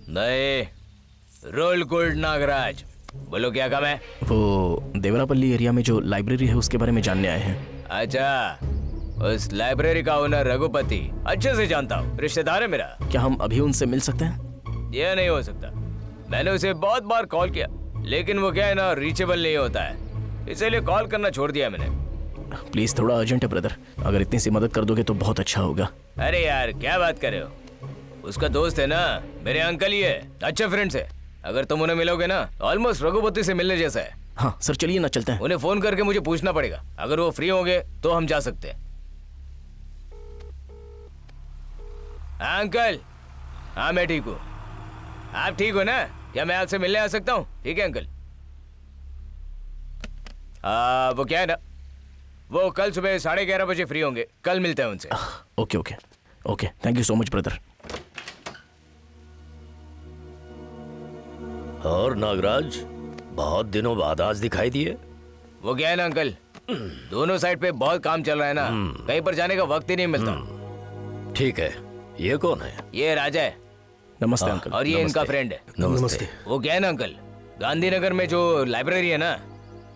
नहीं, रोल गोल्ड नागराज। बोलो क्या काम है? वो देवरापल्ली एरिया में जो लाइब्रेरी है उसके बारे में जानने आए हैं। अच्छा, उस लाइब्रेरी का ओनर रघुपति अच्छे से जानता हूँ, रिश्तेदार है मेरा। क्या हम अभी उनसे मिल सकते हैं? यह नहीं हो सकता। मैंने उसे बहुत बार कॉल किया, लेकिन वो क्या है ना, रीचेबल नहीं होता है, इसीलिए कॉल करना छोड़ दिया मैंने। प्लीज, थोड़ा अर्जेंट है ब्रदर, अगर इतनी सी मदद कर दोगे तो बहुत अच्छा होगा। अरे यार, क्या बात कर रहे हो? उसका दोस्त है ना, मेरे अंकल ही है, अच्छे फ्रेंड्स है। अगर तुम उन्हें मिलोगे ना, ऑलमोस्ट रघुपति से मिलने जैसा है। हाँ सर, चलिए ना, चलते हैं। उन्हें फोन करके मुझे पूछना पड़ेगा, अगर वो फ्री होंगे तो हम जा सकते हैं। हाँ अंकल। हाँ मैं ठीक हूँ। आप ठीक हो ना? क्या मैं आपसे मिलने आ सकता हूँ? ठीक है अंकल। वो क्या है ना, वो कल सुबह 11:30 बजे फ्री होंगे, कल मिलते हैं उनसे। Okay okay okay, thank you so much brother. और नागराज, बहुत दिनों बाद आज दिखाई दिए। वो क्या है ना अंकल, दोनों साइड पे बहुत काम चल रहा है ना, कहीं पर जाने का वक्त ही नहीं मिलता। ठीक है, ये कौन है? ये राजा है। नमस्ते अंकल। और ये इनका फ्रेंड है। नमस्ते। वो क्या है ना अंकल, गांधीनगर में जो लाइब्रेरी है ना,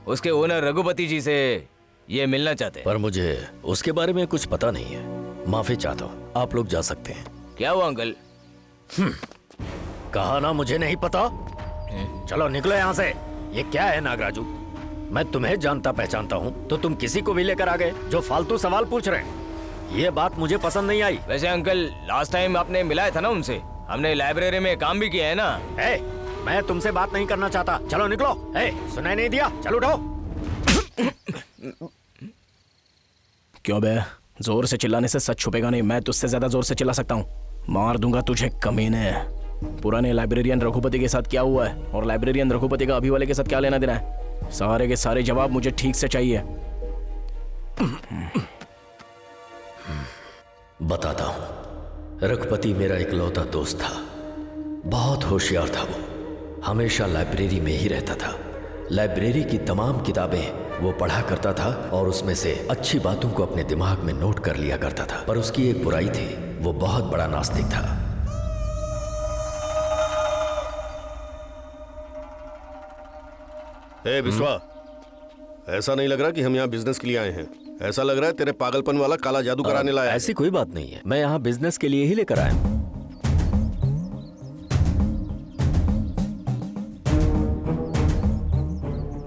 उसके ओनर रघुपति जी से ये मिलना चाहते हैं। पर मुझे उसके बारे में कुछ पता नहीं है, माफी चाहता हूँ, आप लोग जा सकते हैं। क्या हुआ अंकल? कहा ना मुझे नहीं पता। चलो निकलो यहाँ से। ये क्या है नागराजू, मैं तुम्हें जानता पहचानता हूँ तो तुम किसी को भी लेकर आ गए जो फालतू सवाल पूछ रहे हैं। ये बात मुझे पसंद नहीं आई। वैसे अंकल, लास्ट टाइम आपने मिलाया था ना उनसे, हमने लाइब्रेरी में काम भी किया है ना। मैं तुमसे बात नहीं करना चाहता, चलो निकलो। सुनाई नहीं दिया? चलो उठो। क्यों बे, जोर से चिल्लाने से सच छुपेगा नहीं। मैं तुझसे ज्यादा जोर से चिल्ला सकता हूँ, मार दूंगा तुझे कमीने। पुराने लाइब्रेरियन रघुपति के साथ क्या हुआ है और लाइब्रेरियन रघुपति का अभी वाले के साथ क्या लेना देना है? सारे के सारे जवाब मुझे ठीक से चाहिए। बताता हूँ। रघुपति मेरा इकलौता दोस्त था, बहुत होशियार था। वो हमेशा लाइब्रेरी में ही रहता था। लाइब्रेरी की तमाम किताबें वो पढ़ा करता था और उसमें से अच्छी बातों को अपने दिमाग में नोट कर लिया करता था। पर उसकी एक बुराई थी, वो बहुत बड़ा नास्तिक था। बिस्वा, ऐसा नहीं लग रहा कि हम यहाँ बिजनेस के लिए आए हैं। ऐसा लग रहा है तेरे पागलपन वाला काला जादू कराने लाया है। ऐसी कोई बात नहीं है, मैं यहाँ बिजनेस के लिए ही लेकर आया हूँ।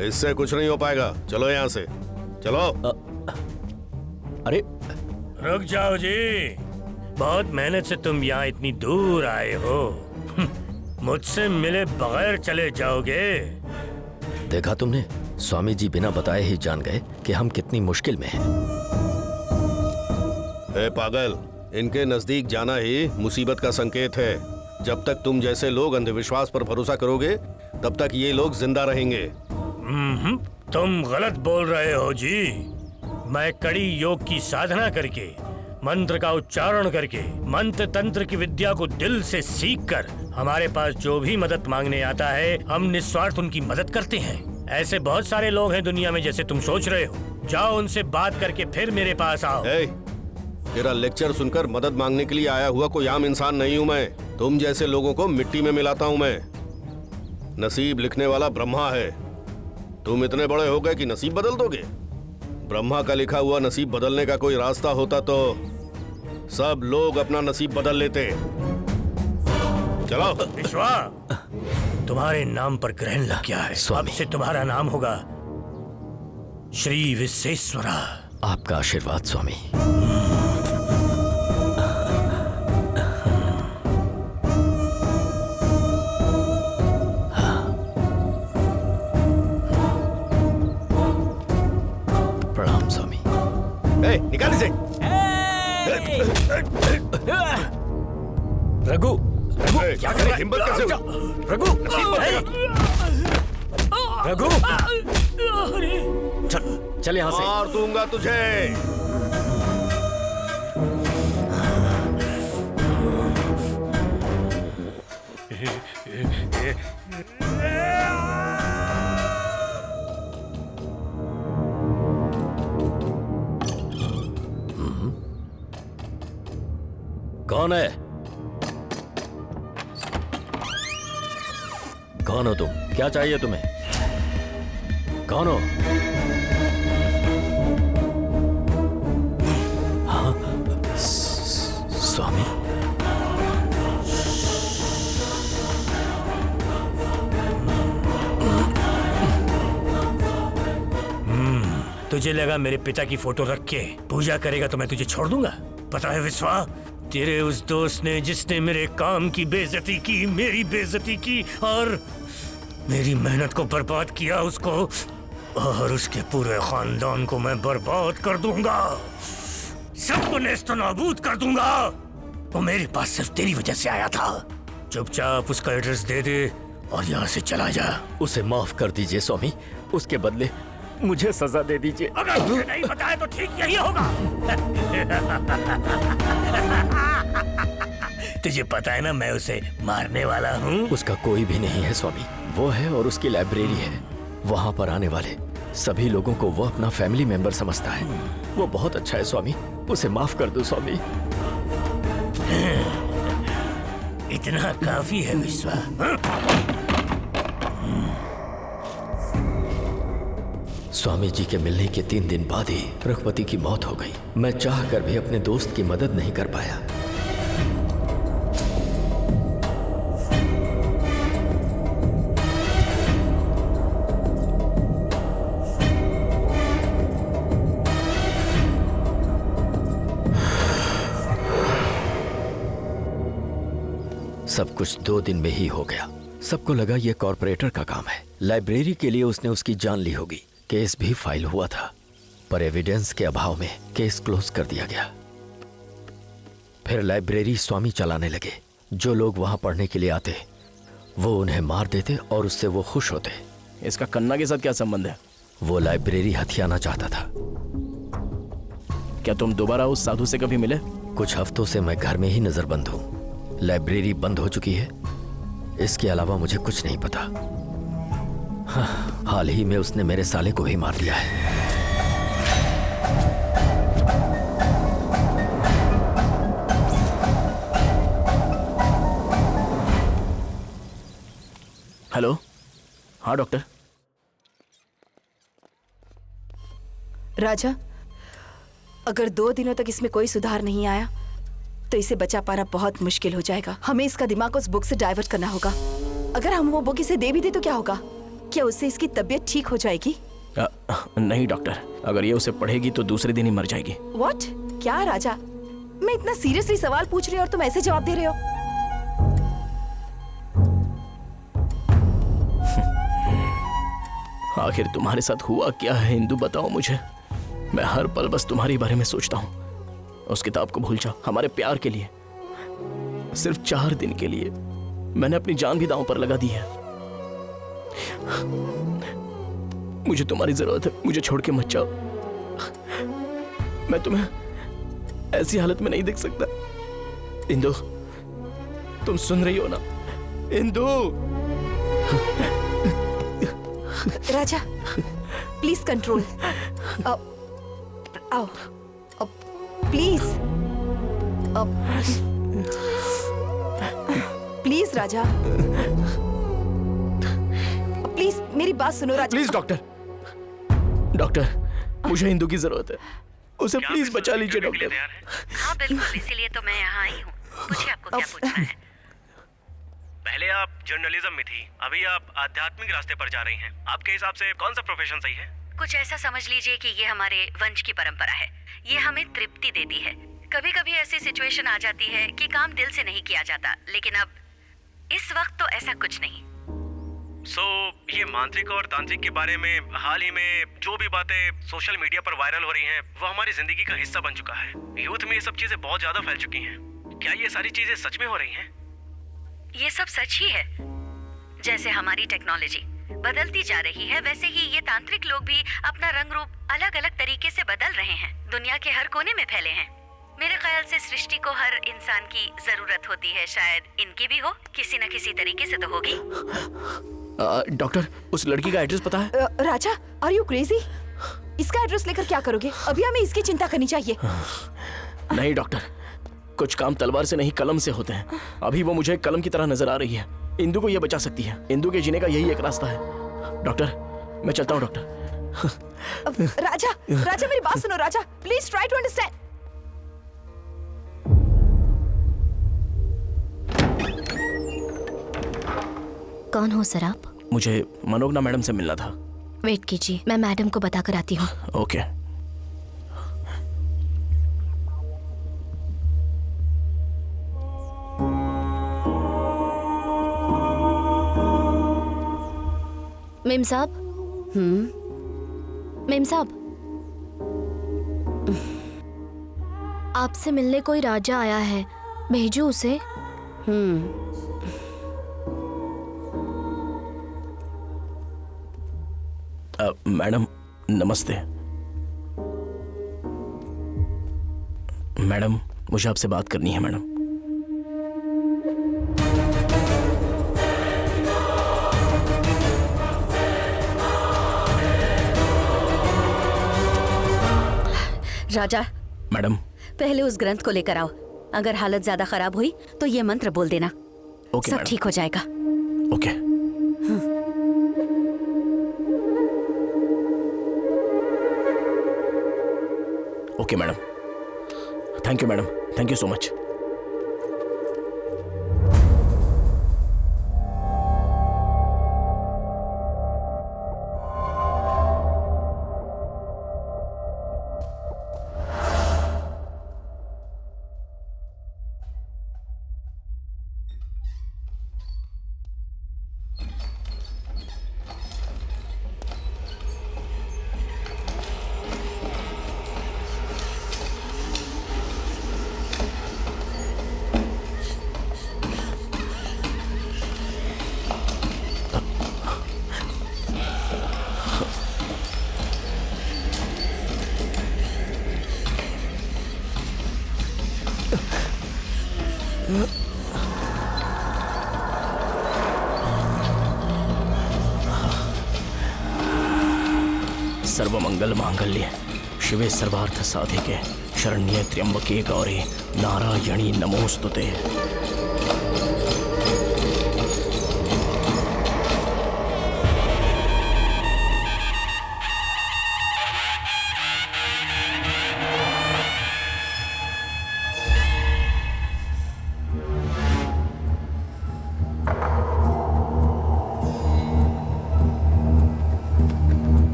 इससे कुछ नहीं हो पाएगा, चलो यहाँ से चलो। अरे रुक जाओ जी, बहुत मेहनत से तुम यहाँ इतनी दूर आए हो। मुझसे मिले बगैर चले जाओगे? देखा तुमने, स्वामी जी बिना बताए ही जान गए कि हम कितनी मुश्किल में हैं। ए पागल, इनके नजदीक जाना ही मुसीबत का संकेत है। जब तक तुम जैसे लोग अंधविश्वास पर भरोसा करोगे तब तक ये लोग जिंदा रहेंगे। तुम गलत बोल रहे हो जी। मैं कड़ी योग की साधना करके, मंत्र का उच्चारण करके, मंत्र तंत्र की विद्या को दिल से सीखकर हमारे पास जो भी मदद मांगने आता है हम निस्वार्थ उनकी मदद करते हैं। ऐसे बहुत सारे लोग हैं दुनिया में जैसे तुम सोच रहे हो। जाओ उनसे बात करके फिर मेरे पास आओ। तेरा लेक्चर सुनकर मदद मांगने के लिए आया हुआ कोई आम इंसान नहीं हूँ मैं। तुम जैसे लोगों को मिट्टी में मिलाता हूँ मैं। नसीब लिखने वाला ब्रह्मा है। तुम इतने बड़े हो गए कि नसीब बदल दोगे? ब्रह्मा का लिखा हुआ नसीब बदलने का कोई रास्ता होता तो सब लोग अपना नसीब बदल लेते। चलो। विश्वा, तुम्हारे नाम पर ग्रहण लग गया है। अब से तुम्हारा नाम होगा श्री विश्वेश्वरा। आपका आशीर्वाद स्वामी। प्रणाम स्वामी। निकाल इसे। रघु, क्या कर रहा है? हिम्मत कैसे हुई? रघु, रघु, चल यहाँ से। मार दूंगा तुझे। कौन है? कौन हो तुम? क्या चाहिए तुम्हें? कौन हो? हाँ, स्वामी। तुझे लगा मेरे पिता की फोटो रख के पूजा करेगा तो मैं तुझे छोड़ दूंगा? पता है विश्वा, तेरे उस दोस्त ने जिसने मेरे काम की बेइज्जती की, मेरी बेइज्जती की और मेरी मेहनत को बर्बाद किया, उसको और उसके पूरे खानदान को मैं बर्बाद कर दूंगा। सबको नेस्तो नाबूद कर दूंगा। वो मेरे पास सिर्फ तेरी वजह से आया था। चुपचाप उसका एड्रेस दे दे और यहाँ से चला जा। उसे माफ कर दीजिए स्वामी, उसके बदले मुझे सजा दे दीजिए। अगर मुझे नहीं बताया तो ठीक यही होगा। तुझे पता है ना मैं उसे मारने वाला हूँ। उसका कोई भी नहीं है स्वामी, वो है और उसकी लाइब्रेरी है। वहाँ पर आने वाले सभी लोगों को वो अपना फैमिली मेंबर समझता है। वो बहुत अच्छा है स्वामी, उसे माफ कर दो स्वामी। इतना काफी है विश्वा। स्वामी जी के मिलने के 3 दिन बाद ही रघुपति की मौत हो गई। मैं चाह कर भी अपने दोस्त की मदद नहीं कर पाया। सब कुछ 2 दिन में ही हो गया। सबको लगा ये कॉर्पोरेटर का काम है। लाइब्रेरी के लिए उसने उसकी जान ली होगी। केस भी फाइल हुआ था, पर एविडेंस के अभाव में केस क्लोज कर दिया गया। फिर लाइब्रेरी स्वामी चलाने लगे। जो लोग वहां पढ़ने के लिए आते वो उन्हें मार देते और उससे वो खुश होते। इसका कन्ना के साथ क्या संबंध है? वो लाइब्रेरी हथियाना चाहता था। क्या तुम दोबारा उस साधु से कभी मिले? कुछ हफ्तों से मैं घर में ही नजरबंद हूँ। लाइब्रेरी बंद हो चुकी है, इसके अलावा मुझे कुछ नहीं पता। हाँ, हाल ही में उसने मेरे साले को ही मार दिया है। हेलो, हाँ डॉक्टर। राजा, अगर 2 दिनों तक इसमें कोई सुधार नहीं आया तो इसे बचा पाना बहुत मुश्किल हो जाएगा। हमें इसका दिमाग उस बुक से डाइवर्ट करना होगा। अगर हम वो बुक इसे दे भी दे तो क्या होगा? क्या उससे इसकी तबीयत ठीक हो जाएगी? नहीं डॉक्टर, अगर ये उसे पढ़ेगी तो दूसरे दिन ही मर जाएगी। What? क्या राजा, मैं इतना सीरियसली सवाल पूछ रही हूँ और तुम ऐसे जवाब दे रहे हो। आखिर तुम्हारे साथ हुआ क्या है इंदु, बताओ मुझे। मैं हर पल बस तुम्हारे बारे में सोचता हूँ। उस किताब को भूल जाओ, हमारे प्यार के लिए, सिर्फ 4 दिन के लिए मैंने अपनी जान भी दांव पर लगा दी है। मुझे तुम्हारी जरूरत है, मुझे छोड़ के मत जाओ। मैं तुम्हें ऐसी हालत में नहीं देख सकता। इंदु, तुम सुन रही हो ना? इंदु! राजा, प्लीज कंट्रोल। आओ, प्लीज, प्लीज राजा, प्लीज मेरी बात सुनो राजा। प्लीज डॉक्टर, मुझे इंदु की जरूरत है, उसे प्लीज बचा लीजिए डॉक्टर। हाँ बिल्कुल, इसीलिए तो मैं यहाँ आई हूँ। पूछिए आपको क्या पूछना है। पहले आप जर्नलिज्म में थी, अभी आप आध्यात्मिक रास्ते पर जा रही हैं। आपके हिसाब से कौन सा प्रोफेशन सही है? कुछ ऐसा समझ लीजिए कि ये हमारे वंश की परंपरा है। ये हमें तृप्ति देती है। कभी कभी ऐसी सिचुएशन आ जाती है कि काम दिल से नहीं किया जाता, लेकिन अब इस वक्त तो ऐसा कुछ नहीं। ये मांत्रिक और तांत्रिक के बारे में हाल ही में जो भी बातें सोशल मीडिया पर वायरल हो रही हैं, वो हमारी जिंदगी का हिस्सा बन चुका है। यूथ में ये सब चीजें बहुत ज्यादा फैल चुकी हैं। क्या ये सारी चीजें सच में हो रही हैं? ये सब सच ही है। जैसे हमारी टेक्नोलॉजी बदलती जा रही है, वैसे ही ये तांत्रिक लोग भी अपना रंग रूप अलग अलग तरीके से बदल रहे हैं। दुनिया के हर कोने में फैले हैं। मेरे ख्याल से सृष्टि को हर इंसान की जरूरत होती है। शायद इनकी भी हो, किसी न किसी तरीके से तो होगी। डॉक्टर, उस लड़की का एड्रेस पता है? राजा, आर यू क्रेजी? इसका एड्रेस लेकर क्या करोगे? अभी हमें इसकी चिंता करनी चाहिए। नहीं डॉक्टर, कुछ काम तलवार से नहीं कलम से होते हैं। अभी वो मुझे कलम की तरह नजर आ रही है। इंदु को ये बचा सकती है। इंदु के जीने का यही एक रास्ता है। डॉक्टर, मैं चलता हूँ डॉक्टर। राजा, मेरी बात सुनो राजा, प्लीज ट्राई टू अंडरस्टैंड। कौन हो सर आप? मुझे मनोगना मैडम से मिलना था। वेट कीजिए, मैं मैडम को बताकर आती हूँ। ओके। मेम साहब। मेम साहब, आपसे मिलने कोई राजा आया है, भेजो उसे। मैडम नमस्ते। मैडम, मुझे आपसे बात करनी है मैडम। राजा, मैडम, पहले उस ग्रंथ को लेकर आओ। अगर हालत ज्यादा खराब हुई तो ये मंत्र बोल देना। ओके, सब ठीक हो जाएगा। Okay. Okay madam, thank you madam, thank you so much. सर्वमंगल मांगल्ये शिवे सर्वार्थ साधिके शरण्ये त्र्यंबके गौरी नारायणी नमोस्तुते।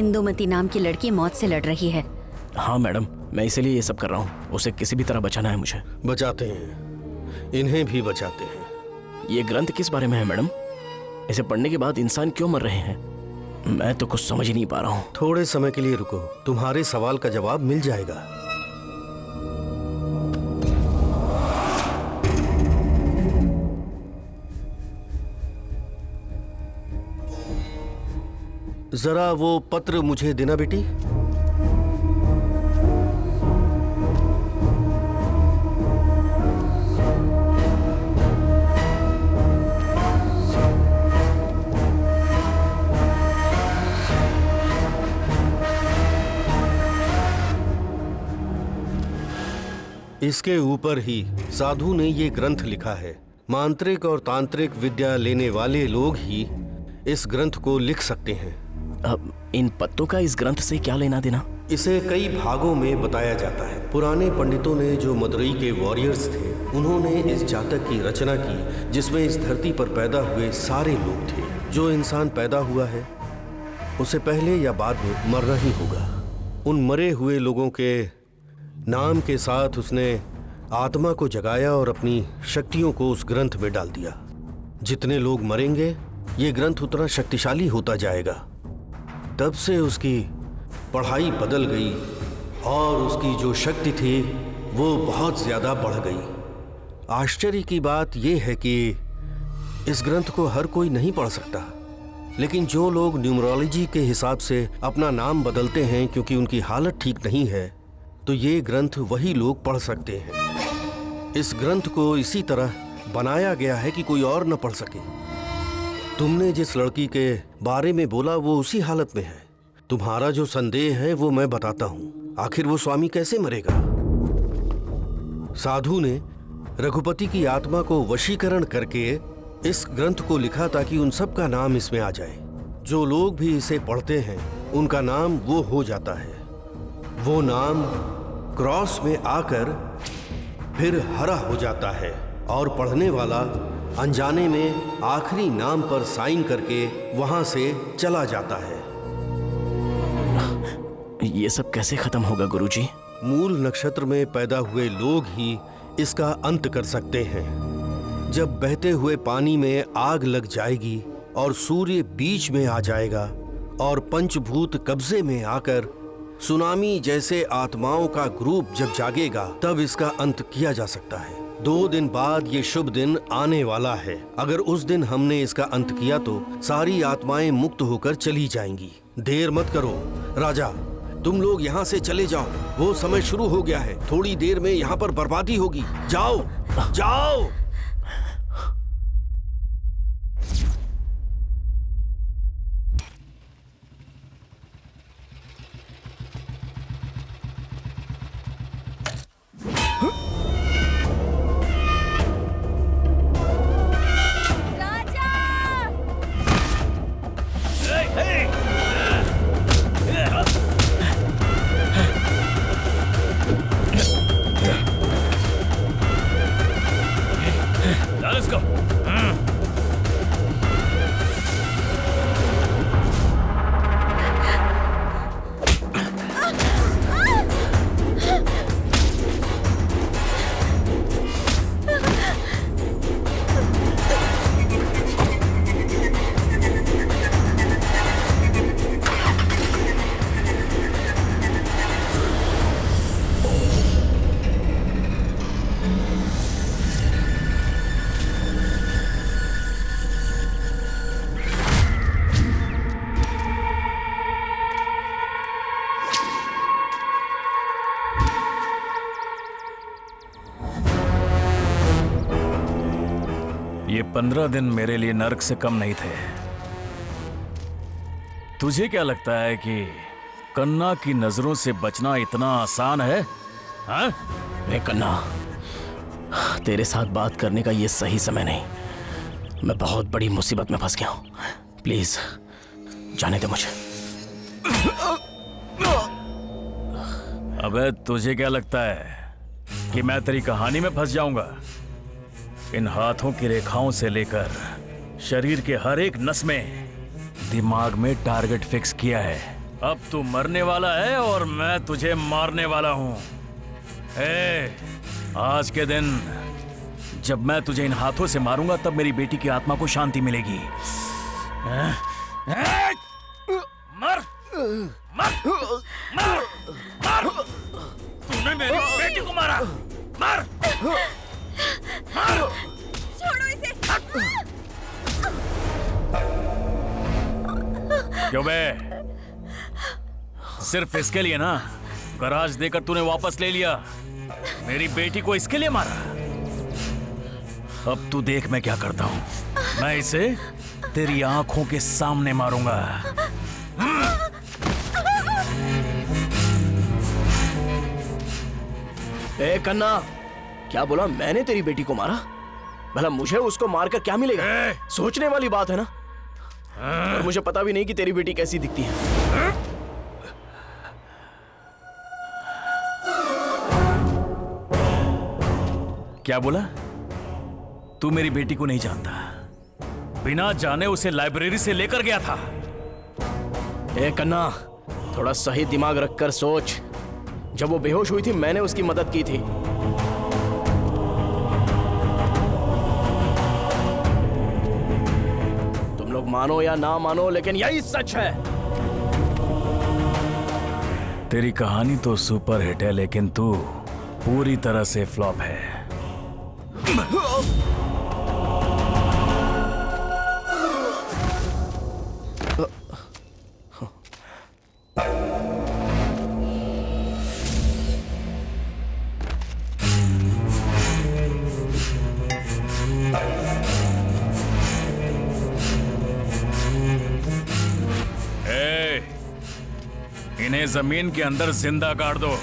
इंदुमती नाम की लड़की मौत से लड़ रही है। हाँ मैडम, मैं इसीलिए ये सब कर रहा हूँ। उसे किसी भी तरह बचाना है मुझे। बचाते हैं, इन्हें भी बचाते हैं। ये ग्रंथ किस बारे में है मैडम? इसे पढ़ने के बाद इंसान क्यों मर रहे हैं? मैं तो कुछ समझ ही नहीं पा रहा हूँ। थोड़े समय के लिए रुको, तुम्हारे सवाल का जवाब मिल जाएगा। जरा वो पत्र मुझे देना बेटी। इसके ऊपर ही साधु ने ये ग्रंथ लिखा है। मांत्रिक और तांत्रिक विद्या लेने वाले लोग ही इस ग्रंथ को लिख सकते हैं। अब इन पत्तों का इस ग्रंथ से क्या लेना देना? इसे कई भागों में बताया जाता है। पुराने पंडितों ने, जो मदुरई के वॉरियर्स थे, उन्होंने इस जातक की रचना की, जिसमें इस धरती पर पैदा हुए सारे लोग थे। जो इंसान पैदा हुआ है उसे पहले या बाद में मरना ही होगा। उन मरे हुए लोगों के नाम के साथ उसने आत्मा को जगाया और अपनी शक्तियों को उस ग्रंथ में डाल दिया। जितने लोग मरेंगे ये ग्रंथ उतना शक्तिशाली होता जाएगा। तब से उसकी पढ़ाई बदल गई और उसकी जो शक्ति थी वो बहुत ज्यादा बढ़ गई। आश्चर्य की बात यह है कि इस ग्रंथ को हर कोई नहीं पढ़ सकता, लेकिन जो लोग न्यूमरोलॉजी के हिसाब से अपना नाम बदलते हैं क्योंकि उनकी हालत ठीक नहीं है, तो ये ग्रंथ वही लोग पढ़ सकते हैं। इस ग्रंथ को इसी तरह बनाया गया है कि कोई और न पढ़ सके। तुमने जिस लड़की के बारे में बोला वो उसी हालत में है। तुम्हारा जो संदेह है वो मैं बताता हूँ। आखिर वो स्वामी कैसे मरेगा? साधु ने रघुपति की आत्मा को वशीकरण करके इस ग्रंथ को लिखा ताकि उन सब का नाम इसमें आ जाए। जो लोग भी इसे पढ़ते हैं उनका नाम वो हो जाता है। वो नाम क्रॉस में आकर फिर हरा हो जाता है और पढ़ने वाला अनजाने में आखिरी नाम पर साइन करके वहां से चला जाता है। ये सब कैसे खत्म होगा गुरुजी? मूल नक्षत्र में पैदा हुए लोग ही इसका अंत कर सकते हैं। जब बहते हुए पानी में आग लग जाएगी और सूर्य बीच में आ जाएगा और पंचभूत कब्जे में आकर सुनामी जैसे आत्माओं का ग्रुप जब जागेगा, तब इसका अंत किया जा सकता है। 2 दिन बाद ये शुभ दिन आने वाला है। अगर उस दिन हमने इसका अंत किया तो सारी आत्माएं मुक्त होकर चली जाएंगी। देर मत करो राजा, तुम लोग यहाँ से चले जाओ। वो समय शुरू हो गया है। थोड़ी देर में यहाँ पर बर्बादी होगी। जाओ जाओ। ये 15 दिन मेरे लिए नर्क से कम नहीं थे। तुझे क्या लगता है कि कन्ना की नजरों से बचना इतना आसान है? हाँ? कन्ना, तेरे साथ बात करने का ये सही समय नहीं। मैं बहुत बड़ी मुसीबत में फंस गया हूँ। प्लीज जाने दे मुझे। अबे तुझे क्या लगता है कि मैं तेरी कहानी में फंस जाऊंगा? इन हाथों की रेखाओं से लेकर शरीर के हर एक नस में दिमाग में टारगेट फिक्स किया है। अब तू मरने वाला है और मैं तुझे मारने वाला हूँ। आज के दिन जब मैं तुझे इन हाथों से मारूंगा तब मेरी बेटी की आत्मा को शांति मिलेगी। मर मर मर मर, तूने मेरी बेटी को मारा। मर मर, छोड़ो इसे। क्यों बे? सिर्फ इसके लिए ना गराज देकर तूने वापस ले लिया। मेरी बेटी को इसके लिए मारा। अब तू देख मैं क्या करता हूँ। मैं इसे तेरी आंखों के सामने मारूंगा। ए कन्ना, क्या बोला? मैंने तेरी बेटी को मारा? भला मुझे उसको मारकर क्या मिलेगा? सोचने वाली बात है ना। और मुझे पता भी नहीं कि तेरी बेटी कैसी दिखती है। क्या बोला? तू मेरी बेटी को नहीं जानता। बिना जाने उसे लाइब्रेरी से लेकर गया था। ए कन्ना, थोड़ा सही दिमाग रखकर सोच। जब वो बेहोश हुई थी मैंने उसकी मदद की थी। तुम लोग मानो या ना मानो लेकिन यही सच है। तेरी कहानी तो सुपर हिट है लेकिन तू पूरी तरह से फ्लॉप है। इन्हें जमीन के अंदर जिंदा गाड़ दो।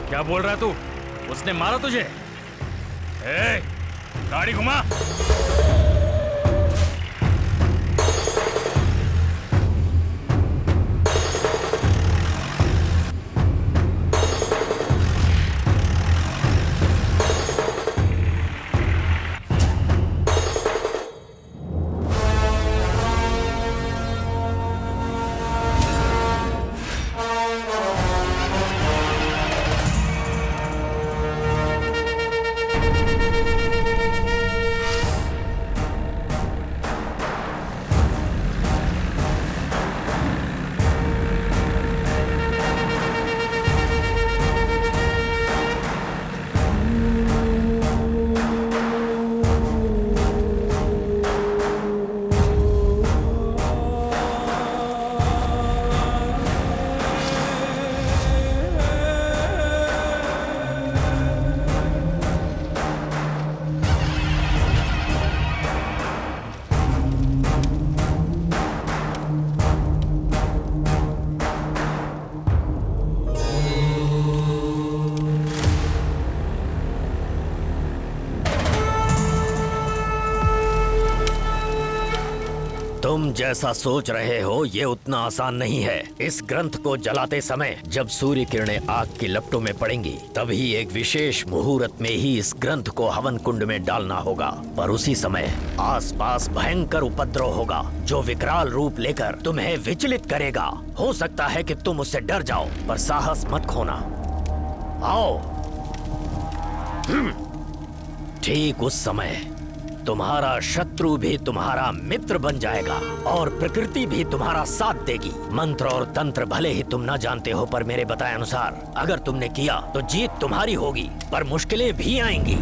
क्या बोल रहा है तू? उसने मारा तुझे? गाड़ी घुमा। जैसा सोच रहे हो ये उतना आसान नहीं है। इस ग्रंथ को जलाते समय जब सूर्य किरणें आग की लपटों में पड़ेंगी तभी एक विशेष मुहूर्त में ही इस ग्रंथ को हवन कुंड में डालना होगा। पर उसी समय आसपास भयंकर उपद्रव होगा जो विकराल रूप लेकर तुम्हें विचलित करेगा। हो सकता है कि तुम उससे डर जाओ, पर साहस मत खोना। आओ। ठीक उस समय तुम्हारा शत्रु भी तुम्हारा मित्र बन जाएगा और प्रकृति भी तुम्हारा साथ देगी। मंत्र और तंत्र भले ही तुम न जानते हो, पर मेरे बताए अनुसार अगर तुमने किया तो जीत तुम्हारी होगी, पर मुश्किलें भी आएंगी।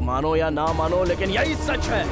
मानो या ना मानो, लेकिन यही सच है।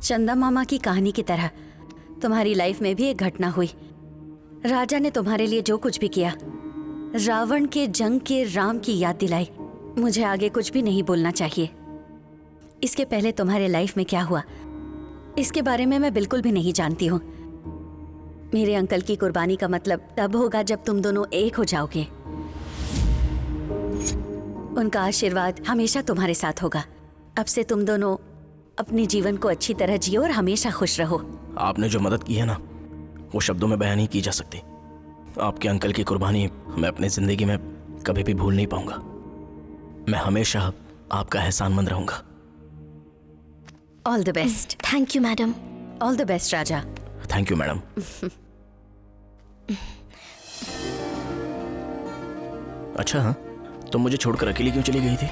चंदा मामा की कहानी की तरह तुम्हारी लाइफ में भी एक घटना हुई। राजा ने तुम्हारे लिए जो कुछ भी किया, रावण के जंग के राम की याद दिलाई। मुझे आगे कुछ भी नहीं बोलना चाहिए। इसके पहले तुम्हारे लाइफ में क्या हुआ, इसके बारे में मैं बिल्कुल भी नहीं जानती हूँ। मेरे अंकल की कुर्बानी का मतलब तब होगा जब तुम दोनों एक हो जाओगे। उनका आशीर्वाद हमेशा तुम्हारे साथ होगा। अब से तुम दोनों अपने जीवन को अच्छी तरह जियो और हमेशा खुश रहो। आपने जो मदद की है ना, वो शब्दों में बयान नहीं की जा सकती। आपके अंकल की कुर्बानी मैं अपनी जिंदगी में कभी भी भूल नहीं पाऊंगा। मैं हमेशा आपका एहसानमंद रहूंगा। All the best. Thank you madam. All the best Raja. Thank you madam. अच्छा हाँ, तुम मुझे छोड़कर अकेली क्यों चली गई थी?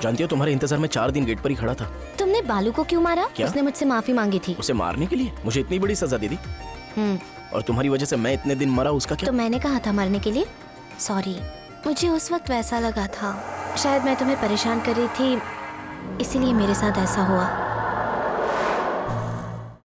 जानती हो तुम्हारे इंतजार में 4 दिन गेट पर ही खड़ा था। तुमने बालू को क्यों मारा? क्या? उसने मुझसे माफी मांगी थी। उसे मारने के लिए मुझे इतनी बड़ी सजा दे दी, और तुम्हारी वजह से मैं इतने दिन मरा, उसका क्या? तो मैंने कहा था मरने के लिए। सॉरी, मुझे उस वक्त वैसा लगा था। शायद मैं तुम्हें परेशान कर रही थी, इसीलिए मेरे साथ ऐसा हुआ।